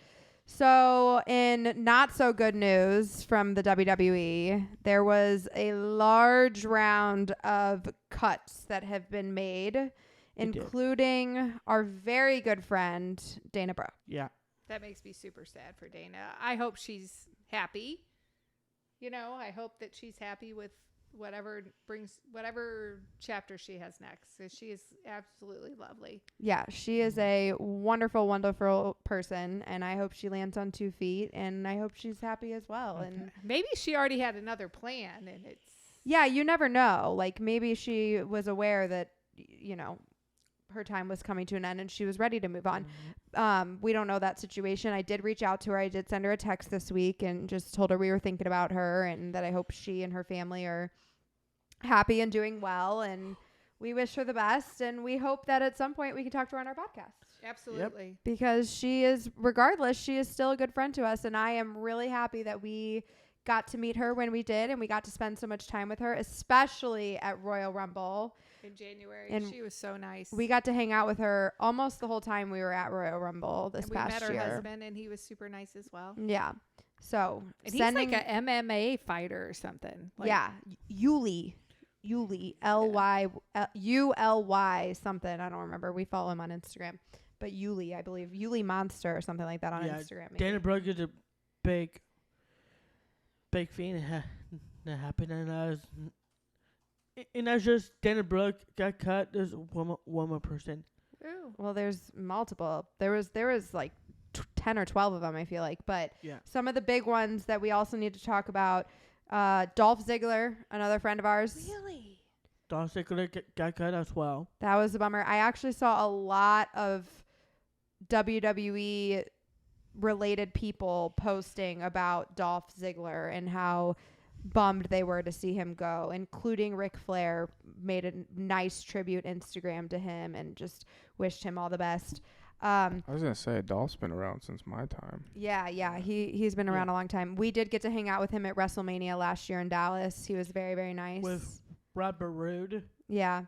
So, in not so good news from the WWE, there was a large round of cuts that have been made, did. including our very good friend, Dana Brooke. yeah. That makes me super sad for Dana. I hope she's happy. You know, I hope that she's happy with whatever chapter she has next. 'Cause she is absolutely lovely. Yeah, she is a wonderful, wonderful person, and I hope she lands on 2 feet, and I hope she's happy as well. And Maybe she already had another plan, and it's yeah, you never know. Like, maybe she was aware that, her time was coming to an end and she was ready to move on. We don't know that situation. I did reach out to her. I did send her a text this week and just told her we were thinking about her and that I hope she and her family are happy and doing well. And we wish her the best. And we hope that at some point we can talk to her on our podcast. absolutely. Because she is still a good friend to us. And I am really happy that we got to meet her when we did. And we got to spend so much time with her, especially at Royal Rumble. In January, And she was so nice. We got to hang out with her almost the whole time we were at Royal Rumble this and we past met her year. husband, and he was super nice as well. Yeah. So And he's like a MMA fighter or something. Like, yeah, Yuli. Yuli, Uly something. I don't remember. We follow him on Instagram. But Yuli, I believe. Yuli Monster or something like that on Instagram. Maybe. Dana Brooke is a big thing that happened. And that's just Dana Brooke got cut. There's one more person. Ooh. Well, there's multiple. There was like 10 or 12 of them, I feel like. But some of the big ones that we also need to talk about, Dolph Ziggler, another friend of ours. Really? Dolph Ziggler got cut as well. That was a bummer. I actually saw a lot of WWE related people posting about Dolph Ziggler and how bummed they were to see him go, including Ric Flair made a nice tribute Instagram to him and just wished him all the best. I was going to say, Dolph's been around since my time. Yeah. He's been around a long time. We did get to hang out with him at WrestleMania last year in Dallas. He was very, very nice. With Robert Roode. Yeah.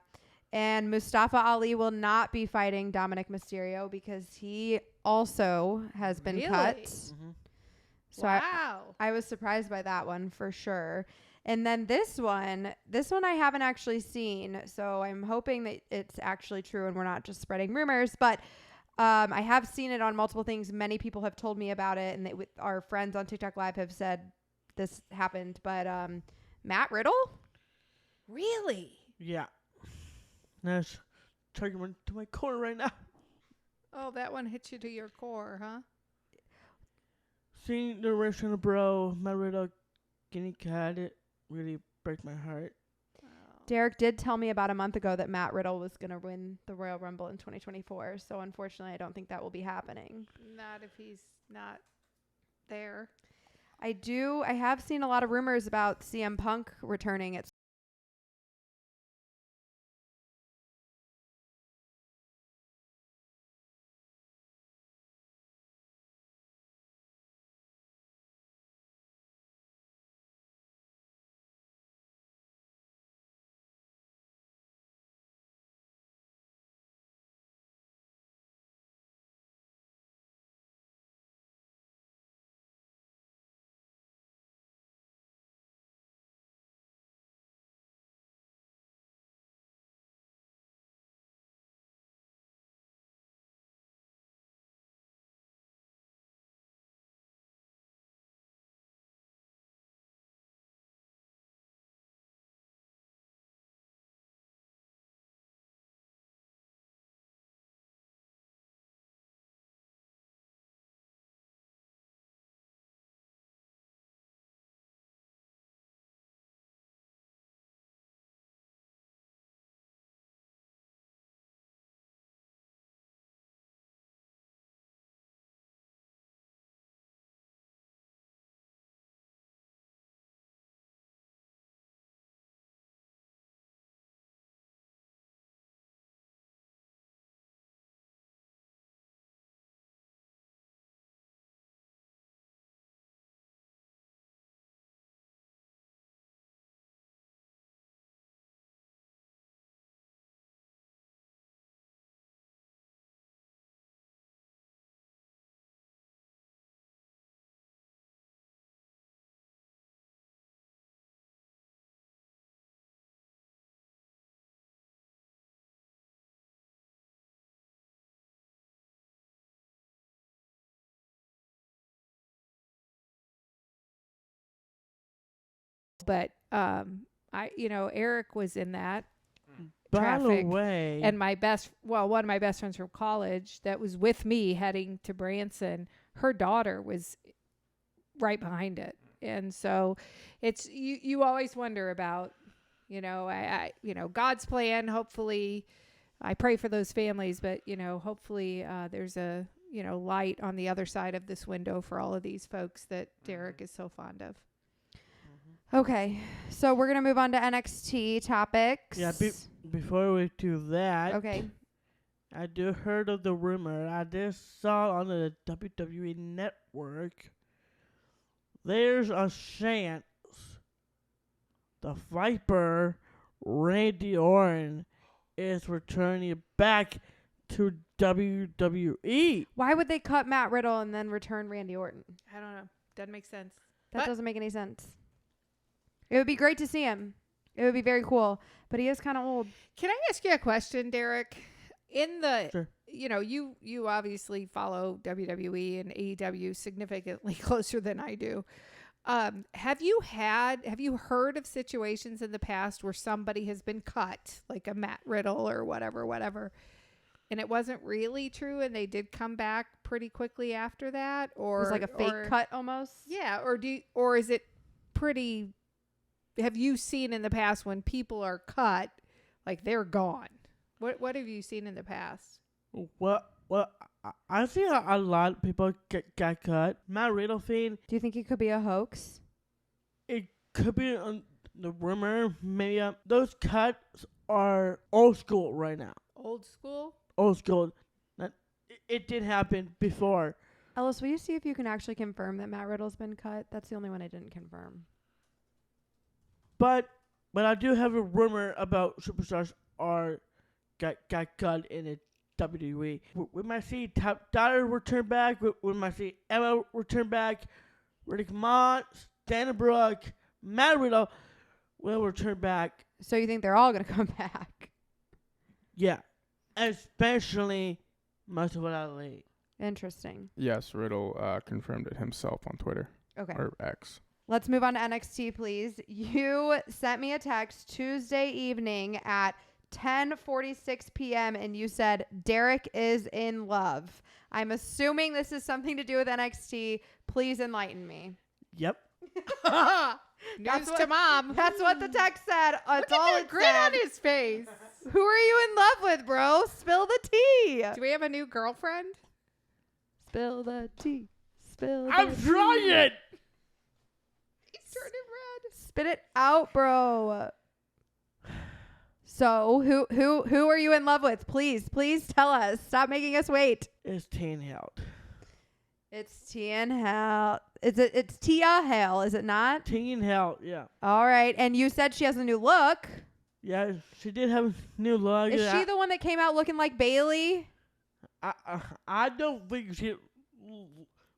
And Mustafa Ali will not be fighting Dominic Mysterio because he also has been cut. Mm-hmm. So wow. I was surprised by that one for sure. And then this one I haven't actually seen. So I'm hoping that it's actually true and we're not just spreading rumors. But I have seen it on multiple things. Many people have told me about it. And our friends on TikTok Live have said this happened. But Matt Riddle? Really? Yeah. That's talking to my core right now. Oh, that one hit you to your core, huh? Seeing the Russian bro, Matt Riddle getting cut, it really breaks my heart. Derek did tell me about a month ago that Matt Riddle was going to win the Royal Rumble in 2024. So unfortunately, I don't think that will be happening. Not if he's not there. I have seen a lot of rumors about CM Punk returning at But Eric was in that By the traffic. way, And one of my best friends from college that was with me heading to Branson, her daughter was right behind it. And so it's, you always wonder about, God's plan. Hopefully I pray for those families, but hopefully there's a, light on the other side of this window for all of these folks that Derek is so fond of. Okay, so we're gonna move on to NXT topics. yeah, before we do that, Okay. I do heard of the rumor. I just saw on the WWE network. There's a chance the Viper Randy Orton is returning back to WWE. Why would they cut Matt Riddle and then return Randy Orton? I don't know. Doesn't make sense. That But- doesn't make any sense. It would be great to see him. It would be very cool. But he is kind of old. Can I ask you a question, Derek? In the, Sure. you obviously follow WWE and AEW significantly closer than I do. Have you heard of situations in the past where somebody has been cut, like a Matt Riddle or whatever, and it wasn't really true and they did come back pretty quickly after that? Or It was like a fake cut almost. Yeah. Or is it pretty, have you seen in the past when people are cut, like they're gone? What have you seen in the past? Well, I see a lot of people got cut. Matt Riddle thing, Do you think it could be a hoax? it could be the rumor. Maybe those cuts are old school right now. Old school? Old school. It did happen before. Ellis, will you see if you can actually confirm that Matt Riddle's been cut? That's the only one I didn't confirm. But I do have a rumor about superstars got cut in the WWE. We might see Top Dollar return back. We might see Emma return back. Riddick Moss, Dana Brooke, Matt Riddle will return back. So you think they're all going to come back? Yeah. Especially Mustafa Ali. Interesting. Yes, Riddle confirmed it himself on Twitter Okay. or X. Let's move on to NXT, please. You sent me a text Tuesday evening at 10:46 p.m. and you said Derek is in love. I'm assuming this is something to do with NXT. Please enlighten me. Yep. News to mom. That's what the text said. That's all Look at it that grin said. on his face. Who are you in love with, bro? Spill the tea. Do we have a new girlfriend? Spill the tea. Spill the I'm tea. trying. He's turning red. Spit it out, bro. So, who are you in love with? Please tell us. Stop making us wait. It's Teen Held. It's Tia Hale. It's Tia Hale, is it not? Teen Held, yeah. All right. And you said she has a new look. Yeah, she did have a new look. Is she the one that came out looking like Bailey? I don't think she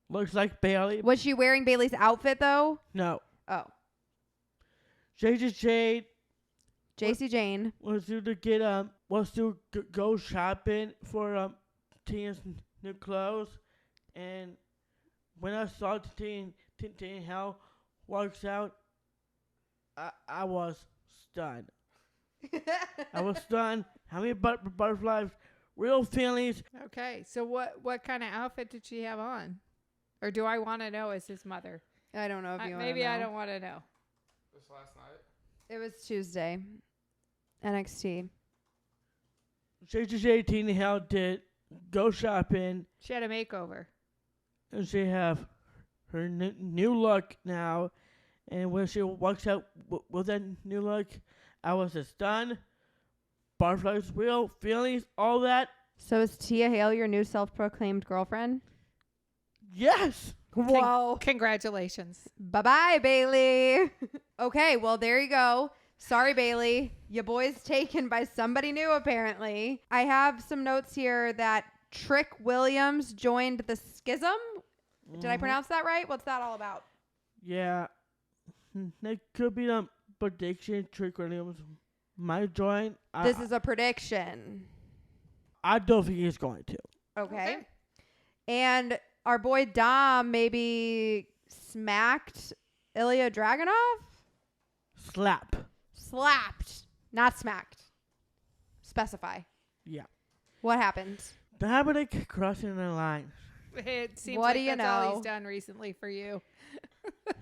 looks like Bailey. Was she wearing Bailey's outfit though? No. Oh. JJ JC Jane. was to go shopping for Tina's new clothes, and when I saw Tina Hell walks out, I was stunned. I was stunned. How many butterflies? Real feelings. Okay, so what kind of outfit did she have on? Or do I want to know as his mother? I don't know if you want to Maybe know. I don't want to know. This last night? It was Tuesday. NXT. JJ Tina Hell did go shopping, She had a makeover. and she have her new look now. And when she walks out with that new look, I was stunned. Butterflies, real feelings, all that. So is Tia Hale your new self-proclaimed girlfriend? Yes. Whoa. Congratulations. Bye-bye, Bailey. Okay, well, there you go. Sorry, Bailey. Your boy's taken by somebody new, apparently. I have some notes here that Trick Williams joined the Schism. Did I pronounce that right? What's that all about? Yeah. That could be the prediction. Trick Williams might join. This is a prediction. I don't think he's going to. Okay. And our boy Dom maybe smacked Ilya Dragunov? Slapped. Not smacked. Specify. Yeah. What happened? Dominic crossing the line. It seems What like do you that's all know? he's done recently for you.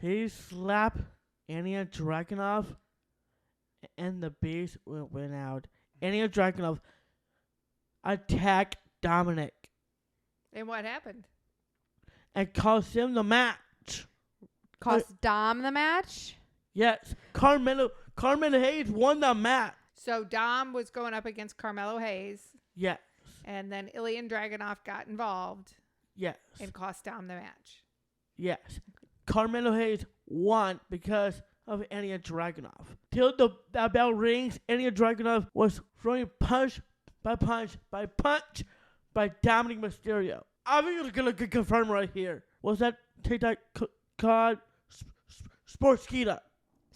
He slapped Ilya Dragunov, and the beast went out. Ilya Dragunov attacked Dominic And what happened? and cost him the match. Cost Dom the match? Yes, Carmelo Hayes won the match. So Dom was going up against Carmelo Hayes, Yes, and then Ilya Dragunov got involved yes, and cost Dom the match. yes. Carmelo Hayes won because of Ilya Dragunov. Till the bell rings, Ilya Dragunov was throwing punch by Dominic Mysterio. I'm gonna confirm right here. Was that TikTok called Sportskeeda?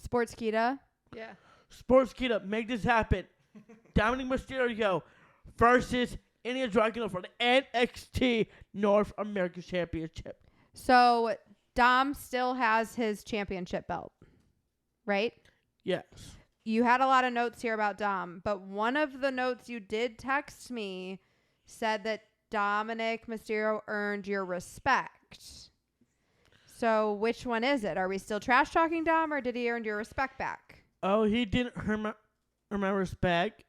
Sportskeeda? Yeah. Sports Kid Up, make this happen. Dominic Mysterio versus Ilya Dragunov for the NXT North American Championship. So Dom still has his championship belt, right? Yes. You had a lot of notes here about Dom, but one of the notes you did text me said that Dominic Mysterio earned your respect. So which one is it? Are we still trash talking Dom, or did he earn your respect back? Oh, he didn't earn my respect,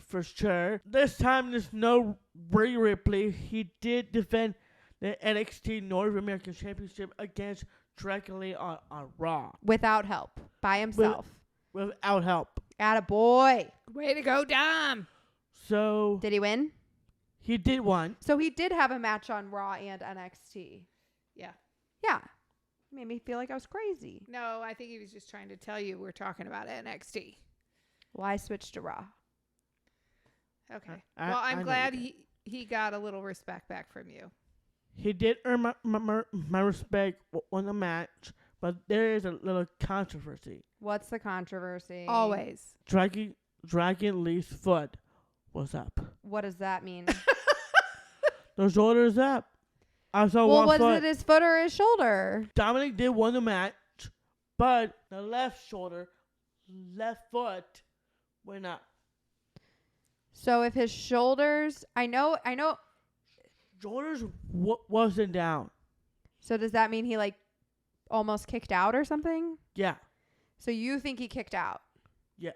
for sure. This time, there's no Rhea Ripley. He did defend the NXT North American Championship against Dracula on Raw. Without help. By himself. Without help. Attaboy. Way to go, Dom. So Did he win? he did one. So he did have a match on Raw and NXT. Yeah. Yeah. Made me feel like I was crazy. No, I think he was just trying to tell you we're talking about NXT. Well, I switched to Raw. Okay. I Well, I'm know glad you he got a little respect back from you. He did earn my respect on the match, but there is a little controversy. What's the controversy? Always. Dragon Lee's foot was up. What does that mean? The shoulder's up. I saw Well, one was foot. it his foot or his shoulder? Dominic did win the match, but the left foot went up. So if his shoulders, I know. Shoulders wasn't down. So does that mean he like almost kicked out or something? Yeah. So you think he kicked out? Yes.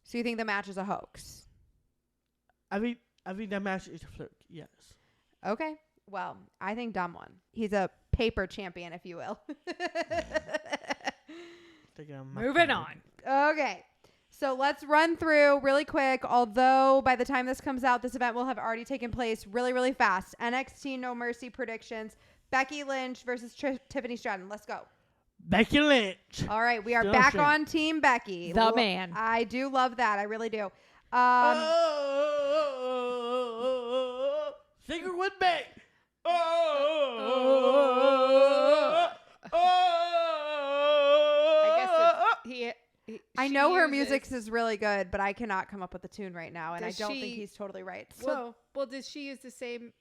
So you think the match is a hoax? I think that match is a fluke. Yes. Okay. Well, I think Dom won. He's a paper champion, if you will. Moving on. Okay. So let's run through really quick, although by the time this comes out, this event will have already taken place really, really fast. NXT No Mercy predictions. Becky Lynch versus Tiffany Stratton. Let's go. Becky Lynch. All right. We are Still back shit. on Team Becky. The man. I do love that. I really do. Singer with me. I guess I she know her uses- music is really good, but I cannot come up with a tune right now, and Does I don't think she- he's totally right. Well, does she use the same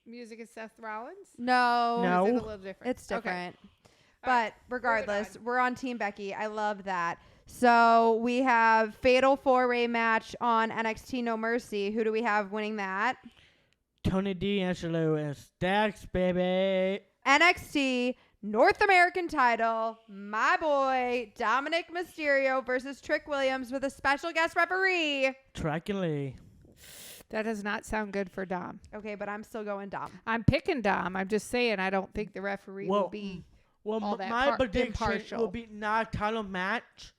music as Seth Rollins? No. No. Or is it a little different? It's different. All But right, regardless, moving we're on Team Becky. I love that. So we have Fatal 4-Way match on NXT No Mercy. Who do we have winning that? Tony D'Angelo and Stacks, baby. NXT North American title, my boy Dominic Mysterio versus Trick Williams with a special guest referee. Dragon Lee. That does not sound good for Dom. Okay, but I'm still going Dom. I'm picking Dom. I'm just saying I don't think the referee will be. Well, all that my prediction impartial. will be not a title match.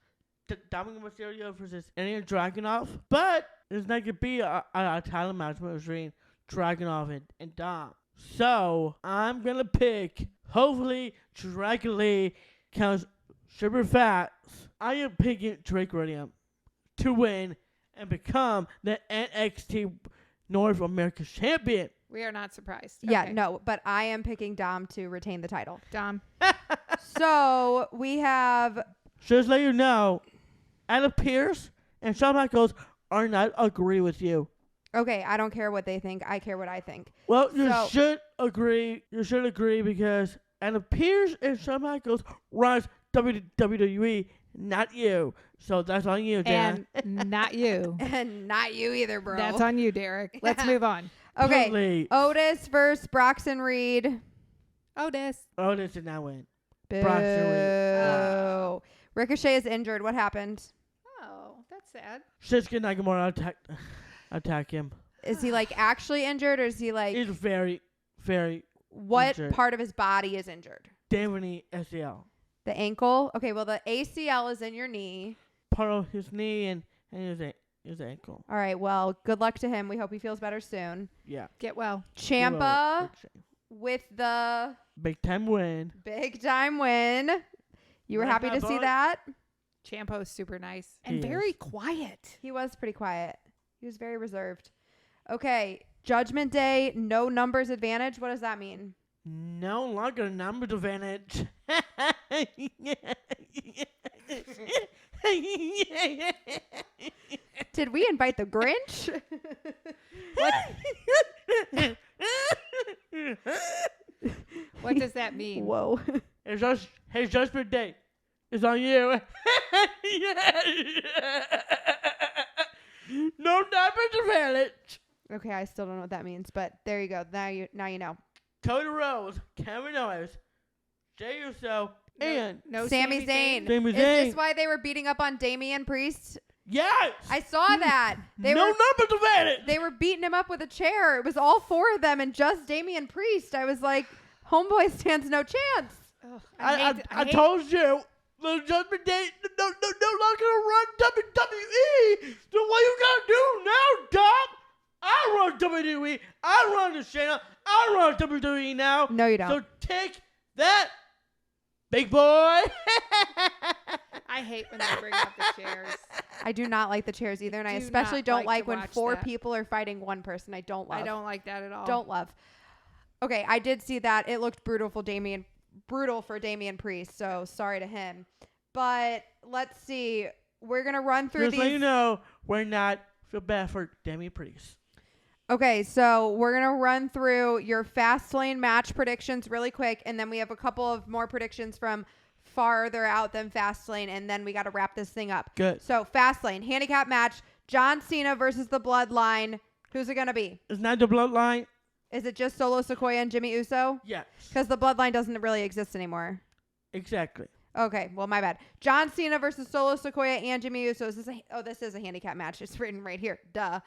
Dominic Mysterio versus Ilya Dragunov. But there's not going to be a title match between Dragunov and Dom. So I'm going to pick, hopefully, Dragon Lee counts super fast. I am picking Drake Williams to win and become the NXT North American champion. We are not surprised. Yeah, Okay. no, but I am picking Dom to retain the title. Dom. So we have Just let you know, Adam Pearce and Shawn Michaels are not agree with you. okay, I don't care what they think. I care what I think. Well, you So- should agree. You should agree because Adam Pearce and Shawn Michaels runs WWE, not you. So that's on you, Dan. And not you. And not you either, bro. That's on you, Derek. Let's move on. Okay. Please. Otis versus Broxton Reed. Otis. Otis did not win. Boo. Broxton Reed. Ricochet is injured. What happened? Oh, that's sad. Shinsuke Nakamura attack him. Is he like actually injured, or is he like He's very, very what injured. part of his body is injured? Definitely SCL. The ankle? Okay, well the ACL is in your knee. Part of his knee and his ankle. All right, well, good luck to him. We hope he feels better soon. Yeah. Get well. Ciampa Ricochet. with the Big time win. big time win. You were Like happy my to see boy. that? Ciampa is super nice and He very is. quiet. He was pretty quiet. He was very reserved. Okay, Judgment Day, no numbers advantage. What does that mean? No longer numbers advantage. Did we invite the Grinch? What does that mean? Whoa. It's just his judgment day. It's on you. No diapers to valid. Okay, I still don't know what that means, but there you go. Now you know. Cody Rhodes, Kevin Owens, Jey Uso, and No Sami Zayn. Sami Is Zayn. this why they were beating up on Damian Priest? Yes. I saw that. They no were numbers to valid. they were beating him up with a chair. It was all four of them and just Damian Priest. I was like, homeboy stands no chance. Ugh, I told you. The Judgment Day no longer run WWE. So what you gotta do now, Dom? I run WWE. I run the channel. I run WWE now. No, you don't. So take that, big boy. I hate when they bring up the chairs. I do not like the chairs either, and I Do especially not don't like like to when watch four that. people are fighting one person. I don't love. I don't like that at all. Don't love. Okay, I did see that. It looked brutal for Damian Priest, so sorry to him. But let's see. We're going to run through Just these. so you know, we're not feel bad for Damian Priest. Okay, so we're going to run through your Fastlane match predictions really quick, and then we have a couple of more predictions from farther out than Fastlane, and then we got to wrap this thing up. Good. So, Fastlane, handicap match, John Cena versus the Bloodline. Who's it going to be? It's not the bloodline. Is it just Solo Sikoa and Jimmy Uso? Yes. Because the Bloodline doesn't really exist anymore. Exactly. Okay, well, my bad. John Cena versus Solo Sikoa and Jimmy Uso. This is a handicap match. It's written right here. Duh.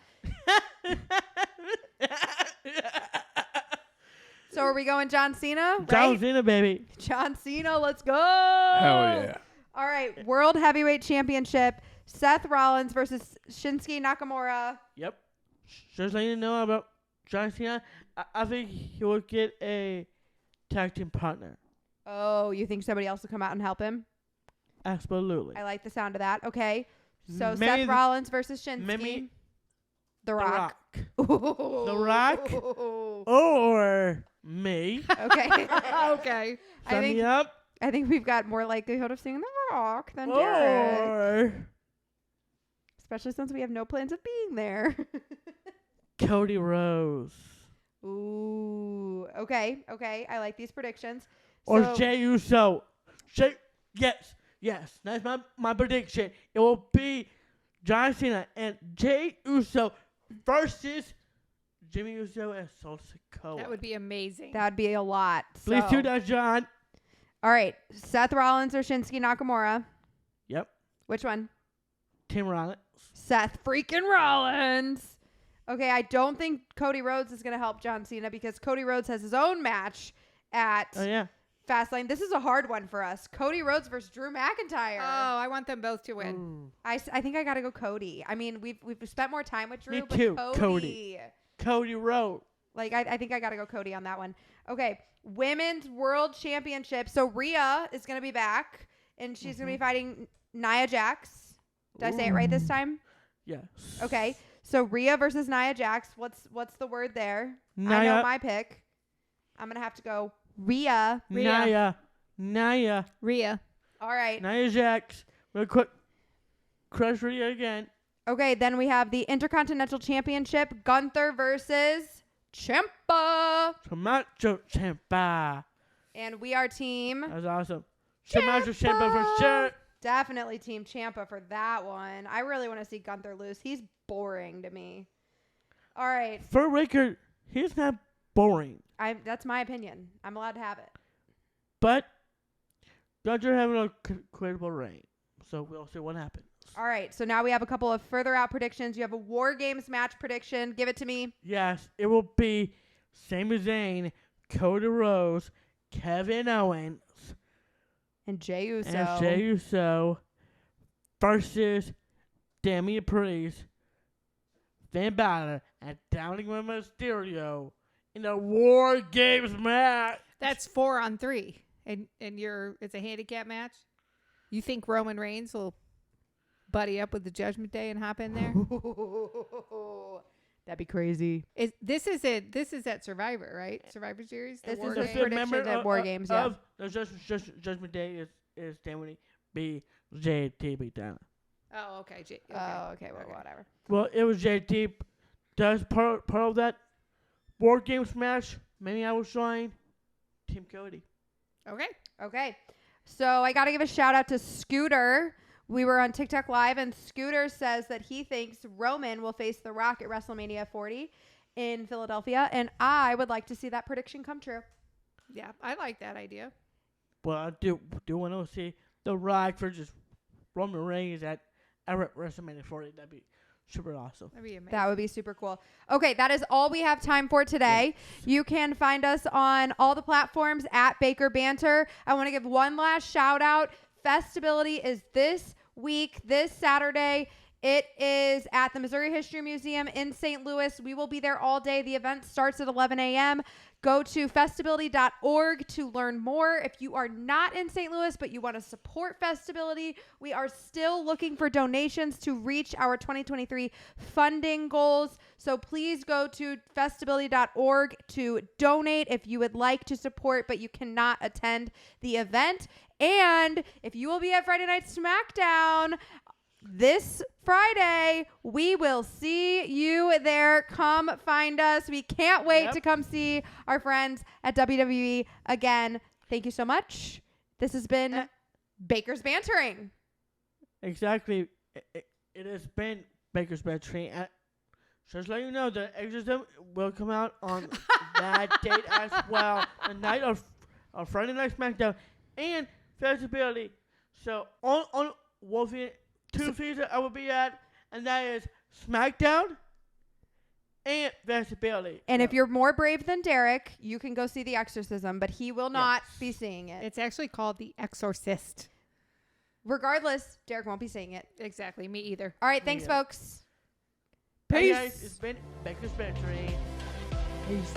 So are we going John Cena? Right? John Cena, baby. John Cena, let's go. Hell yeah. All right, World Heavyweight Championship. Seth Rollins versus Shinsuke Nakamura. Yep. Just letting you know about John Cena. I think he will get a tag team partner. Oh, you think somebody else will come out and help him? Absolutely. I like the sound of that. Okay. So Maybe Seth Rollins versus Shinsuke. maybe The Rock. The The Rock? Or me. Okay. Okay. Sign me up. I think we've got more likelihood of seeing The Rock than Derek. Or Especially since we have no plans of being there. Cody Rhodes. Ooh. Okay. I like these predictions. Or So- Jey Uso. Yes. That's my prediction. It will be John Cena and Jey Uso versus Jimmy Uso and Solo Sikoa. That would be amazing. That'd be a lot. Please So- do that, John. All right. Seth Rollins or Shinsuke Nakamura? Yep. Which one? Tim Rollins. Seth freaking Rollins. Okay, I don't think Cody Rhodes is going to help John Cena because Cody Rhodes has his own match at Oh, yeah. Fastlane. This is a hard one for us. Cody Rhodes versus Drew McIntyre. Oh, I want them both to win. Ooh. I think I got to go Cody. I mean, we've spent more time with Drew, Me but too, Cody. Cody Rhodes. Like, I think I got to go Cody on that one. Okay, Women's World Championship. So Rhea is going to be back, and she's going to be fighting Nia Jax. Did I say it right this time? Yes. Okay. So Rhea versus Nia Jax. What's the word there? I know Nia. my pick. I'm gonna have to go Rhea. Nia. Rhea. All right. Nia Jax. Real quick. Crush Rhea again. Okay. Then we have the Intercontinental Championship. Gunther versus Ciampa. Tomato Ciampa. And we are team. That's awesome. Tomato Ciampa for sure. Definitely team Ciampa for that one. I really want to see Gunther lose. He's boring to me. All right. For record, he's not boring. That's my opinion. I'm allowed to have it. But Gunther having a credible reign. So we'll see what happens. All right. So now we have a couple of further out predictions. You have a War Games match prediction. Give it to me. Yes, it will be Sami Zayn, Cody Rhodes, Kevin Owens, And Jey Uso. and Jey Uso versus Damian Priest, Finn Balor, and Downing with Mysterio in a War Games match. That's 4-on-3. And it's a handicap match? You think Roman Reigns will buddy up with the Judgment Day and hop in there? That'd be crazy. This is at Survivor, right? Survivor Series? This War is The a Games? fifth prediction member at War Games, yeah. of the Judgment Day is Damian B. JT beat down. Oh, okay. Okay. Oh, okay. Well, whatever. Well, it was JT. That's part of that board games match. Maybe I was showing Team Cody. Okay. Okay. So I got to give a shout out to Scooter. We were on TikTok Live, and Scooter says that he thinks Roman will face The Rock at WrestleMania 40 in Philadelphia, and I would like to see that prediction come true. Yeah, I like that idea. Well, I do want to see The Rock versus Roman Reigns at WrestleMania 40. That'd be super awesome. That'd be amazing. That would be super cool. Okay, that is all we have time for today. You can find us on all the platforms at Baker Banter. I want to give one last shout out. FestAbility is this week, this Saturday. It is at the Missouri History Museum in St. Louis. We will be there all day. The event starts at 11 a.m. Go to FestAbility.org to learn more. If you are not in St. Louis, but you want to support FestAbility, we are still looking for donations to reach our 2023 funding goals. So please go to FestAbility.org to donate if you would like to support, but you cannot attend the event. And if you will be at Friday Night SmackDown this Friday, we will see you there. Come find us. We can't wait to come see our friends at WWE again. Thank you so much. This has been Bakers Bantering. Exactly. It has been Bakers Bantering. Just let you know, the exorcism will come out on that date as well. The night of Friday Night SmackDown and FESability. So on Wolfie, two feeds that I will be at, and that is SmackDown and FestAbility. And if you're more brave than Derek, you can go see The Exorcism, but he will not be seeing it. It's actually called The Exorcist. Regardless, Derek won't be seeing it. Exactly. Me either. All right. Thanks, folks. Hey guys, it's been Bakers Bantering. Peace.